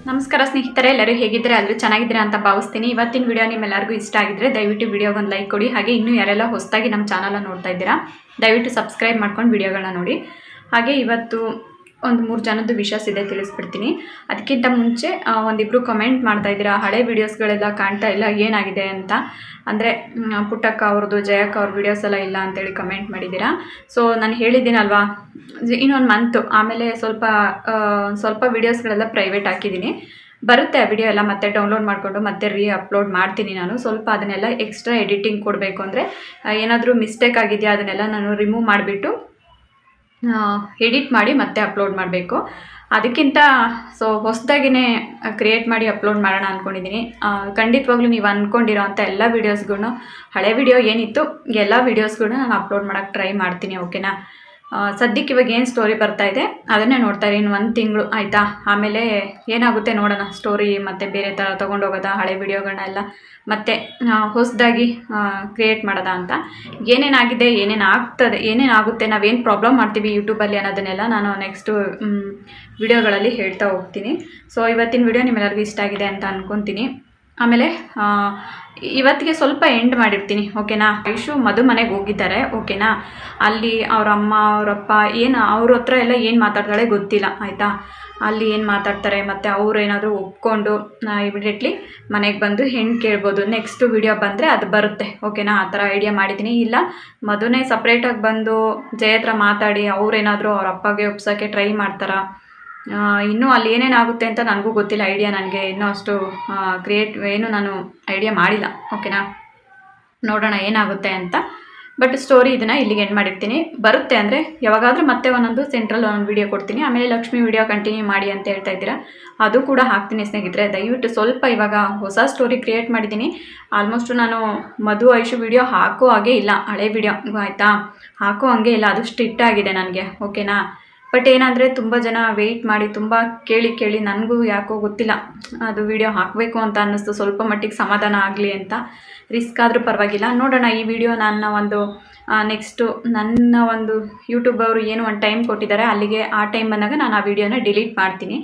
ನಮಸ್ಕಾರ ಸ್ನೇಹಿತರೆ, ಎಲ್ಲರೂ ಹೇಗಿದ್ದರೆ ಎಲ್ಲರೂ ಚೆನ್ನಾಗಿದ್ದೀರಾ ಅಂತ ಭಾವಿಸ್ತೀನಿ. ಇವತ್ತಿನ ವಿಡಿಯೋ ನಿಮ್ಮೆಲ್ಲರಿಗೂ ಇಷ್ಟ ಆಗಿದ್ರೆ ದಯವಿಟ್ಟು ವಿಡಿಯೋಗೆ ಒಂದು ಲೈಕ್ ಕೊಡಿ. ಹಾಗೆ ಇನ್ನೂ ಯಾರೆಲ್ಲ ಹೊಸದಾಗಿ ನಮ್ಮ ಚಾನಲ್ನ ನೋಡ್ತಾ ಇದ್ದೀರಾ ದಯವಿಟ್ಟು ಸಬ್ಸ್ಕ್ರೈಬ್ ಮಾಡ್ಕೊಂಡು ವಿಡಿಯೋಗಳನ್ನ ನೋಡಿ. ಹಾಗೆ ಇವತ್ತು ಒಂದು 3 ಜನದ್ದು ವಿಷಸ್ ಇದೆ, ತಿಳಿಸ್ಬಿಡ್ತೀನಿ. ಅದಕ್ಕಿಂತ ಮುಂಚೆ ಒಂದಿಬ್ಬರು ಕಮೆಂಟ್ ಮಾಡ್ತಾ ಇದ್ದೀರಾ, ಹಳೆ ವೀಡಿಯೋಸ್ಗಳೆಲ್ಲ ಕಾಣ್ತಾ ಇಲ್ಲ, ಏನಾಗಿದೆ ಅಂತ. ಅಂದರೆ ಪುಟ್ಟಕ್ಕ ಅವ್ರದ್ದು, ಜಯಕ್ಕ ಅವ್ರ ವೀಡಿಯೋಸ್ ಎಲ್ಲ ಇಲ್ಲ ಅಂತೇಳಿ ಕಮೆಂಟ್ ಮಾಡಿದ್ದೀರಾ. ಸೊ ನಾನು ಹೇಳಿದ್ದೀನಲ್ವಾ, ಇನ್ನೊಂದು ಮಂತು ಆಮೇಲೆ ಸ್ವಲ್ಪ ವೀಡಿಯೋಸ್ಗಳೆಲ್ಲ ಪ್ರೈವೇಟ್ ಹಾಕಿದ್ದೀನಿ. ಬರುತ್ತೆ ಆ ವಿಡಿಯೋ ಎಲ್ಲ ಮತ್ತೆ ಡೌನ್ಲೋಡ್ ಮಾಡಿಕೊಂಡು ಮತ್ತೆ ಅಪ್ಲೋಡ್ ಮಾಡ್ತೀನಿ ನಾನು. ಸ್ವಲ್ಪ ಅದನ್ನೆಲ್ಲ ಎಕ್ಸ್ಟ್ರಾ ಎಡಿಟಿಂಗ್ ಕೊಡಬೇಕು. ಅಂದರೆ ಏನಾದರೂ ಮಿಸ್ಟೇಕ್ ಆಗಿದೆಯಾ ಅದನ್ನೆಲ್ಲ ನಾನು ರಿಮೂವ್ ಮಾಡಿಬಿಟ್ಟು ಎಡಿಟ್ ಮಾಡಿ ಮತ್ತೆ ಅಪ್ಲೋಡ್ ಮಾಡಬೇಕು. ಅದಕ್ಕಿಂತ ಹೊಸದಾಗಿಯೇ ಕ್ರಿಯೇಟ್ ಮಾಡಿ ಅಪ್ಲೋಡ್ ಮಾಡೋಣ ಅಂದ್ಕೊಂಡಿದ್ದೀನಿ. ಖಂಡಿತವಾಗ್ಲೂ ನೀವು ಅಂದ್ಕೊಂಡಿರೋ ಅಂಥ ಎಲ್ಲ ವೀಡಿಯೋಸ್ಗೂ, ಹಳೆ ವಿಡಿಯೋ ಏನಿತ್ತು ಎಲ್ಲ ವೀಡಿಯೋಸ್ಗೂ ನಾನು ಅಪ್ಲೋಡ್ ಮಾಡೋಕ್ಕೆ ಟ್ರೈ ಮಾಡ್ತೀನಿ, ಓಕೆನಾ? ಸದ್ಯಕ್ಕೆ ಇವಾಗ ಏನು ಸ್ಟೋರಿ ಬರ್ತಾಯಿದೆ ಅದನ್ನೇ ನೋಡ್ತಾರೆ. ಇನ್ನು 1 ತಿಂಗಳು ಆಯಿತಾ, ಆಮೇಲೆ ಏನಾಗುತ್ತೆ ನೋಡೋಣ. ಸ್ಟೋರಿ ಮತ್ತು ಬೇರೆ ಥರ ತೊಗೊಂಡೋಗೋದಾ, ಹಳೆ ವಿಡಿಯೋಗಳನ್ನೆಲ್ಲ ಮತ್ತು ಹೊಸದಾಗಿ ಕ್ರಿಯೇಟ್ ಮಾಡೋದಾ ಅಂತ. ಏನೇನಾಗಿದೆ, ಏನೇನಾಗುತ್ತೆ, ನಾವೇನು ಪ್ರಾಬ್ಲಮ್ ಮಾಡ್ತೀವಿ ಯೂಟ್ಯೂಬಲ್ಲಿ ಅನ್ನೋದನ್ನೆಲ್ಲ ನಾನು ನೆಕ್ಸ್ಟು ವಿಡಿಯೋಗಳಲ್ಲಿ ಹೇಳ್ತಾ ಹೋಗ್ತೀನಿ. ಸೊ ಇವತ್ತಿನ ವಿಡಿಯೋ ನಿಮ್ಮೆಲ್ಲರಿಗೂ ಇಷ್ಟ ಆಗಿದೆ ಅಂತ ಅಂದ್ಕೊತೀನಿ. ಆಮೇಲೆ ಇವತ್ತಿಗೆ ಸ್ವಲ್ಪ ಎಂಡ್ ಮಾಡಿರ್ತೀನಿ, ಓಕೆನಾ? ಐಶು ಮಧು ಮನೆಗೆ ಹೋಗಿದ್ದಾರೆ, ಓಕೆನಾ? ಅಲ್ಲಿ ಅವ್ರ ಅಮ್ಮ ಅವರಪ್ಪ ಅವ್ರ ಹತ್ರ ಎಲ್ಲ ಏನು ಮಾತಾಡ್ತಾಳೆ ಗೊತ್ತಿಲ್ಲ, ಆಯಿತಾ? ಅಲ್ಲಿ ಏನು ಮಾತಾಡ್ತಾರೆ ಮತ್ತು ಅವ್ರು ಏನಾದರೂ ಒಪ್ಕೊಂಡು ಇಮಿಡಿಯೇಟ್ಲಿ ಮನೆಗೆ ಬಂದು ಹೆಣ್ಣು ಕೇಳ್ಬೋದು. ನೆಕ್ಸ್ಟ್ ವಿಡಿಯೋ ಬಂದರೆ ಅದು ಬರುತ್ತೆ, ಓಕೆನಾ? ಆ ಥರ ಐಡಿಯಾ ಮಾಡಿದ್ದೀನಿ. ಇಲ್ಲ ಮಧುನೇ ಸಪ್ರೇಟಾಗಿ ಬಂದು ಜಯ ಹತ್ರ ಮಾತಾಡಿ ಅವ್ರೇನಾದರೂ ಅವ್ರ ಅಪ್ಪಗೆ ಒಪ್ಸೋಕ್ಕೆ ಟ್ರೈ ಮಾಡ್ತಾರಾ, ಇನ್ನೂ ಅಲ್ಲಿ ಏನೇನಾಗುತ್ತೆ ಅಂತ ನನಗೂ ಗೊತ್ತಿಲ್ಲ. ಐಡಿಯಾ ನನಗೆ ಇನ್ನೂ ಅಷ್ಟು ನಾನು ಐಡಿಯಾ ಮಾಡಿಲ್ಲ, ಓಕೆನಾ? ನೋಡೋಣ ಏನಾಗುತ್ತೆ ಅಂತ. ಬಟ್ ಸ್ಟೋರಿ ಇದನ್ನು ಇಲ್ಲಿಗೆ ಎಂಡ್ ಮಾಡಿರ್ತೀನಿ. ಬರುತ್ತೆ ಅಂದರೆ ಯಾವಾಗಾದರೂ ಮತ್ತೆ ಒಂದೊಂದು ಸೆಂಟ್ರಲ್ ಒಂದೊಂದು ವೀಡಿಯೋ ಕೊಡ್ತೀನಿ. ಆಮೇಲೆ ಲಕ್ಷ್ಮಿ ವೀಡಿಯೋ ಕಂಟಿನ್ಯೂ ಮಾಡಿ ಅಂತ ಹೇಳ್ತಾ ಇದ್ದೀರಾ, ಅದು ಕೂಡ ಹಾಕ್ತೀನಿ ಸ್ನೇಹಿತರೆ. ದಯವಿಟ್ಟು ಸ್ವಲ್ಪ ಇವಾಗ ಹೊಸ ಸ್ಟೋರಿ ಕ್ರಿಯೇಟ್ ಮಾಡಿದ್ದೀನಿ. ಆಲ್ಮೋಸ್ಟು ನಾನು ಮಧು ಐಶು ವೀಡಿಯೋ ಹಾಕೋ ಹಾಗೆ ಇಲ್ಲ, ಹಳೆ ವೀಡಿಯೋ ಆಯಿತಾ, ಹಾಕೋ ಹಾಗೆ ಇಲ್ಲ. ಅದು ಸ್ಟ್ರಿಕ್ಟ್ ಆಗಿದೆ ನನಗೆ, ಓಕೆನಾ? ಬಟ್ ಏನಂದರೆ ತುಂಬ ಜನ ವೆಯ್ಟ್ ಮಾಡಿ ತುಂಬ ಕೇಳಿ ನನಗೂ ಯಾಕೋ ಗೊತ್ತಿಲ್ಲ ಅದು ವಿಡಿಯೋ ಹಾಕಬೇಕು ಅಂತ ಅನ್ನಿಸ್ತು. ಸ್ವಲ್ಪ ಮಟ್ಟಿಗೆ ಸಮಾಧಾನ ಆಗಲಿ ಅಂತ. ರಿಸ್ಕ್ ಆದರೂ ಪರವಾಗಿಲ್ಲ, ನೋಡೋಣ. ಈ ವಿಡಿಯೋ ನೆಕ್ಸ್ಟು ನನ್ನ ಒಂದು ಯೂಟ್ಯೂಬ್ ಅವರು ಏನು ಒಂದು ಟೈಮ್ ಕೊಟ್ಟಿದ್ದಾರೆ, ಅಲ್ಲಿಗೆ ಆ ಟೈಮ್ ಬಂದಾಗ ನಾನು ಆ ವಿಡಿಯೋನ ಡಿಲೀಟ್ ಮಾಡ್ತೀನಿ.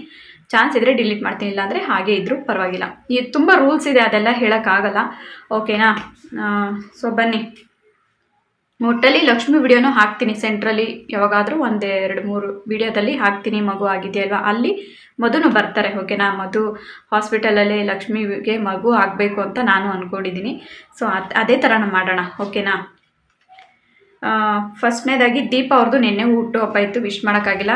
ಚಾನ್ಸ್ ಇದ್ದರೆ ಡಿಲೀಟ್ ಮಾಡ್ತೀನಿ, ಇಲ್ಲಾಂದರೆ ಹಾಗೆ ಇದ್ದರೂ ಪರವಾಗಿಲ್ಲ. ಇದು ತುಂಬ ರೂಲ್ಸ್ ಇದೆ, ಅದೆಲ್ಲ ಹೇಳೋಕ್ಕಾಗಲ್ಲ, ಓಕೆನಾ? ಸೊ ಬನ್ನಿ, ಒಟ್ಟಲ್ಲಿ ಲಕ್ಷ್ಮಿ ವಿಡಿಯೋನೂ ಹಾಕ್ತೀನಿ ಸೆಂಟ್ರಲ್ಲಿ. ಯಾವಾಗಾದರೂ 1-2-3 ವಿಡಿಯೋದಲ್ಲಿ ಹಾಕ್ತೀನಿ. ಮಗು ಆಗಿದೆಯಲ್ವ, ಅಲ್ಲಿ ಮಧುನೂ ಬರ್ತಾರೆ, ಓಕೆನಾ? ಮಧು ಹಾಸ್ಪಿಟಲಲ್ಲಿ ಲಕ್ಷ್ಮಿಗೆ ಮಗು ಆಗಬೇಕು ಅಂತ ನಾನು ಅಂದ್ಕೊಂಡಿದ್ದೀನಿ. ಸೊ ಅದೇ ಥರ ಮಾಡೋಣ, ಓಕೆನಾ? ಫಸ್ಟ್ನೇದಾಗಿ ದೀಪ ಅವ್ರದ್ದು ನಿನ್ನೆ ಹುಟ್ಟುಹಬ್ಬ ಇತ್ತು, ವಿಶ್ ಮಾಡೋಕ್ಕಾಗಿಲ್ಲ.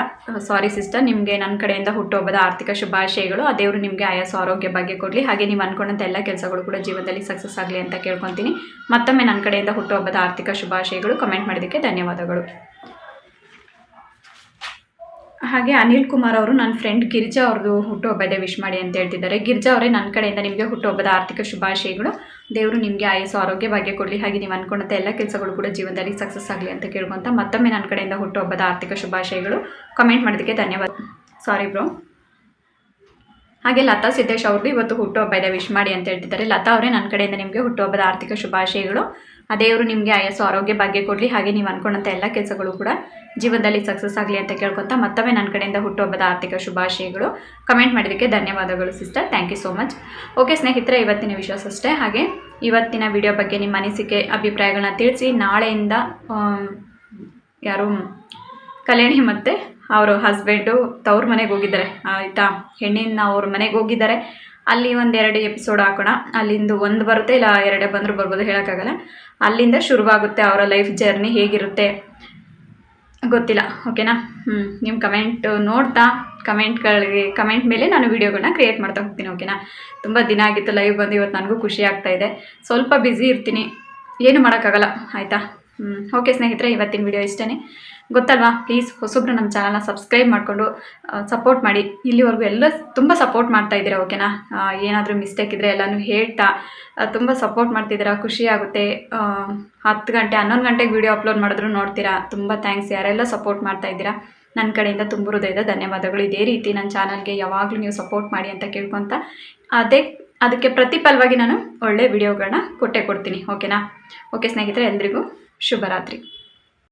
ಸಾರಿ ಸಿಸ್ಟರ್, ನಿಮಗೆ ನನ್ನ ಕಡೆಯಿಂದ ಹುಟ್ಟುಹಬ್ಬದ ಆರ್ಥಿಕ ಶುಭಾಶಯಗಳು. ಆ ದೇವರು ನಿಮಗೆ ಆಯಸ್ಸು ಆರೋಗ್ಯ ಭಾಗ್ಯ ಕೊಡಲಿ. ಹಾಗೆ ನೀವು ಅಂದ್ಕೊಂಡಂಥ ಎಲ್ಲ ಕೆಲಸಗಳು ಕೂಡ ಜೀವನದಲ್ಲಿ ಸಕ್ಸಸ್ ಆಗಲಿ ಅಂತ ಕೇಳ್ಕೊತೀನಿ. ಮತ್ತೊಮ್ಮೆ ನನ್ನ ಕಡೆಯಿಂದ ಹುಟ್ಟುಹಬ್ಬದ ಆರ್ಥಿಕ ಶುಭಾಶಯಗಳು. ಕಮೆಂಟ್ ಮಾಡಿದ್ದಕ್ಕೆ ಧನ್ಯವಾದಗಳು. ಹಾಗೆ ಅನಿಲ್ ಕುಮಾರ್ ಅವರು ನನ್ನ ಫ್ರೆಂಡ್ ಗಿರಿಜಾ ಅವ್ರದ್ದು ಹುಟ್ಟುಹಬ್ಬ ಇದೆ, ವಿಶ್ ಮಾಡಿ ಅಂತ ಹೇಳ್ತಿದ್ದಾರೆ. ಗಿರಿಜಾ ಅವರೇ, ನನ್ನ ಕಡೆಯಿಂದ ನಿಮಗೆ ಹುಟ್ಟುಹಬ್ಬದ ಆರ್ಥಿಕ ಶುಭಾಶಯಗಳು. ದೇವರು ನಿಮಗೆ ಆಯಸ್ಸು ಆರೋಗ್ಯ ಭಾಗ್ಯ ಕೊಡಲಿ. ಹಾಗೆ ನೀವು ಅಂದ್ಕೊಂಡಂಥ ಎಲ್ಲ ಕೆಲಸಗಳು ಕೂಡ ಜೀವನದಲ್ಲಿ ಸಕ್ಸಸ್ ಆಗಲಿ ಅಂತ ಕೇಳ್ಕೊಂತ ಮತ್ತೊಮ್ಮೆ ನನ್ನ ಕಡೆಯಿಂದ ಹುಟ್ಟುಹಬ್ಬದ ಆರ್ಥಿಕ ಶುಭಾಶಯಗಳು. ಕಮೆಂಟ್ ಮಾಡೋದಕ್ಕೆ ಧನ್ಯವಾದ. ಸಾರಿ ಬ್ರೋ. ಹಾಗೆ ಲತಾ ಸಿದ್ದೇಶ್ ಅವ್ರದ್ದು ಇವತ್ತು ಹುಟ್ಟುಹಬ್ಬ ಇದೆ, ವಿಶ್ ಮಾಡಿ ಅಂತ ಹೇಳ್ತಿದ್ದಾರೆ. ಲತಾ ಅವರೇ, ನನ್ನ ಕಡೆಯಿಂದ ನಿಮಗೆ ಹುಟ್ಟುಹಬ್ಬದ ಆರ್ಥಿಕ ಶುಭಾಶಯಗಳು. ಆ ದೇವರು ನಿಮಗೆ ಆಯಸ್ಸು ಆರೋಗ್ಯ ಭಾಗ್ಯ ಕೊಡಲಿ. ಹಾಗೆ ನೀವು ಅಂದ್ಕೊಂಡಂಥ ಎಲ್ಲ ಕೆಲಸಗಳು ಕೂಡ ಜೀವನದಲ್ಲಿ ಸಕ್ಸಸ್ ಆಗಲಿ ಅಂತ ಕೇಳ್ಕೊತ ಮತ್ತೊಮ್ಮೆ ನನ್ನ ಕಡೆಯಿಂದ ಹುಟ್ಟುಹಬ್ಬದ ಆರ್ಥಿಕ ಶುಭಾಶಯಗಳು. ಕಮೆಂಟ್ ಮಾಡಿದ್ದಕ್ಕೆ ಧನ್ಯವಾದಗಳು sister, thank you so much. Okay ಸ್ನೇಹಿತರೆ, ಇವತ್ತಿನ ವಿಶ್ವಾಸ ಅಷ್ಟೇ. ಹಾಗೆ ಇವತ್ತಿನ ವಿಡಿಯೋ ಬಗ್ಗೆ ನಿಮ್ಮ ಅನಿಸಿಕೆ ಅಭಿಪ್ರಾಯಗಳನ್ನ ತಿಳಿಸಿ. ನಾಳೆಯಿಂದ ಯಾರು ಕಲ್ಯಾಣಿ ಮತ್ತು ಅವರು ಹಸ್ಬೆಂಡು ತವ್ರ ಮನೆಗೆ ಹೋಗಿದ್ದಾರೆ ಆಯಿತಾ, ಹೆಣ್ಣಿನ ಅವ್ರ ಮನೆಗೆ ಹೋಗಿದ್ದಾರೆ. ಅಲ್ಲಿ ಒಂದೆರಡು ಎಪಿಸೋಡ್ ಹಾಕೋಣ. ಅಲ್ಲಿಂದ ಒಂದು ಬರುತ್ತೆ, ಇಲ್ಲ ಎರಡೇ ಬಂದರೂ ಬರ್ಬೋದು, ಹೇಳೋಕ್ಕಾಗಲ್ಲ. ಅಲ್ಲಿಂದ ಶುರುವಾಗುತ್ತೆ ಅವರ ಲೈಫ್ ಜರ್ನಿ, ಹೇಗಿರುತ್ತೆ ಗೊತ್ತಿಲ್ಲ. ಓಕೆನಾ? ನಿಮ್ಮ ಕಮೆಂಟ್ ನೋಡ್ತಾ ಕಮೆಂಟ್ ಮೇಲೆ ನಾನು ವೀಡಿಯೋಗಳನ್ನ ಕ್ರಿಯೇಟ್ ಮಾಡ್ತಾ ಹೋಗ್ತೀನಿ. ಓಕೆನಾ? ತುಂಬ ದಿನ ಆಗಿತ್ತು ಲೈವ್ ಬಂದು, ಇವತ್ತು ನನಗೂ ಖುಷಿ ಆಗ್ತಾಯಿದೆ. ಸ್ವಲ್ಪ ಬ್ಯುಸಿ ಇರ್ತೀನಿ, ಏನು ಮಾಡೋಕ್ಕಾಗಲ್ಲ ಆಯಿತಾ. ಓಕೆ ಸ್ನೇಹಿತರೆ, ಇವತ್ತಿನ ವಿಡಿಯೋ ಇಷ್ಟೇ. ಗೊತ್ತಲ್ವಾ, ಪ್ಲೀಸ್ ಹೊಸೊಬ್ರು ನಮ್ಮ ಚಾನಲ್ನ ಸಬ್ಸ್ಕ್ರೈಬ್ ಮಾಡಿಕೊಂಡು ಸಪೋರ್ಟ್ ಮಾಡಿ. ಇಲ್ಲಿವರೆಗೂ ಎಲ್ಲ ತುಂಬ ಸಪೋರ್ಟ್ ಮಾಡ್ತಾಯಿದ್ದೀರಾ. ಓಕೆನಾ? ಏನಾದರೂ ಮಿಸ್ಟೇಕ್ ಇದ್ದರೆ ಎಲ್ಲನೂ ಹೇಳ್ತಾ ತುಂಬ ಸಪೋರ್ಟ್ ಮಾಡ್ತಿದ್ದೀರಾ, ಖುಷಿ ಆಗುತ್ತೆ. 10 ಗಂಟೆ 11 ಗಂಟೆಗೆ ವೀಡಿಯೋ ಅಪ್ಲೋಡ್ ಮಾಡಿದ್ರು ನೋಡ್ತೀರಾ. ತುಂಬ ಥ್ಯಾಂಕ್ಸ್ ಯಾರೆಲ್ಲ ಸಪೋರ್ಟ್ ಮಾಡ್ತಾಯಿದ್ದೀರಾ. ನನ್ನ ಕಡೆಯಿಂದ ತುಂಬ ಹೃದಯದ ಧನ್ಯವಾದಗಳು. ಇದೇ ರೀತಿ ನನ್ನ ಚಾನಲ್ಗೆ ಯಾವಾಗಲೂ ನೀವು ಸಪೋರ್ಟ್ ಮಾಡಿ ಅಂತ ಕೇಳ್ಕೊತ ಅದಕ್ಕೆ ಪ್ರತಿಫಲವಾಗಿ ನಾನು ಒಳ್ಳೆ ವಿಡಿಯೋಗಳನ್ನ ಕೊಟ್ಟೇ ಕೊಡ್ತೀನಿ. ಓಕೆನಾ? ಓಕೆ ಸ್ನೇಹಿತರೆ, ಎಲ್ರಿಗೂ ಶುಭರಾತ್ರಿ.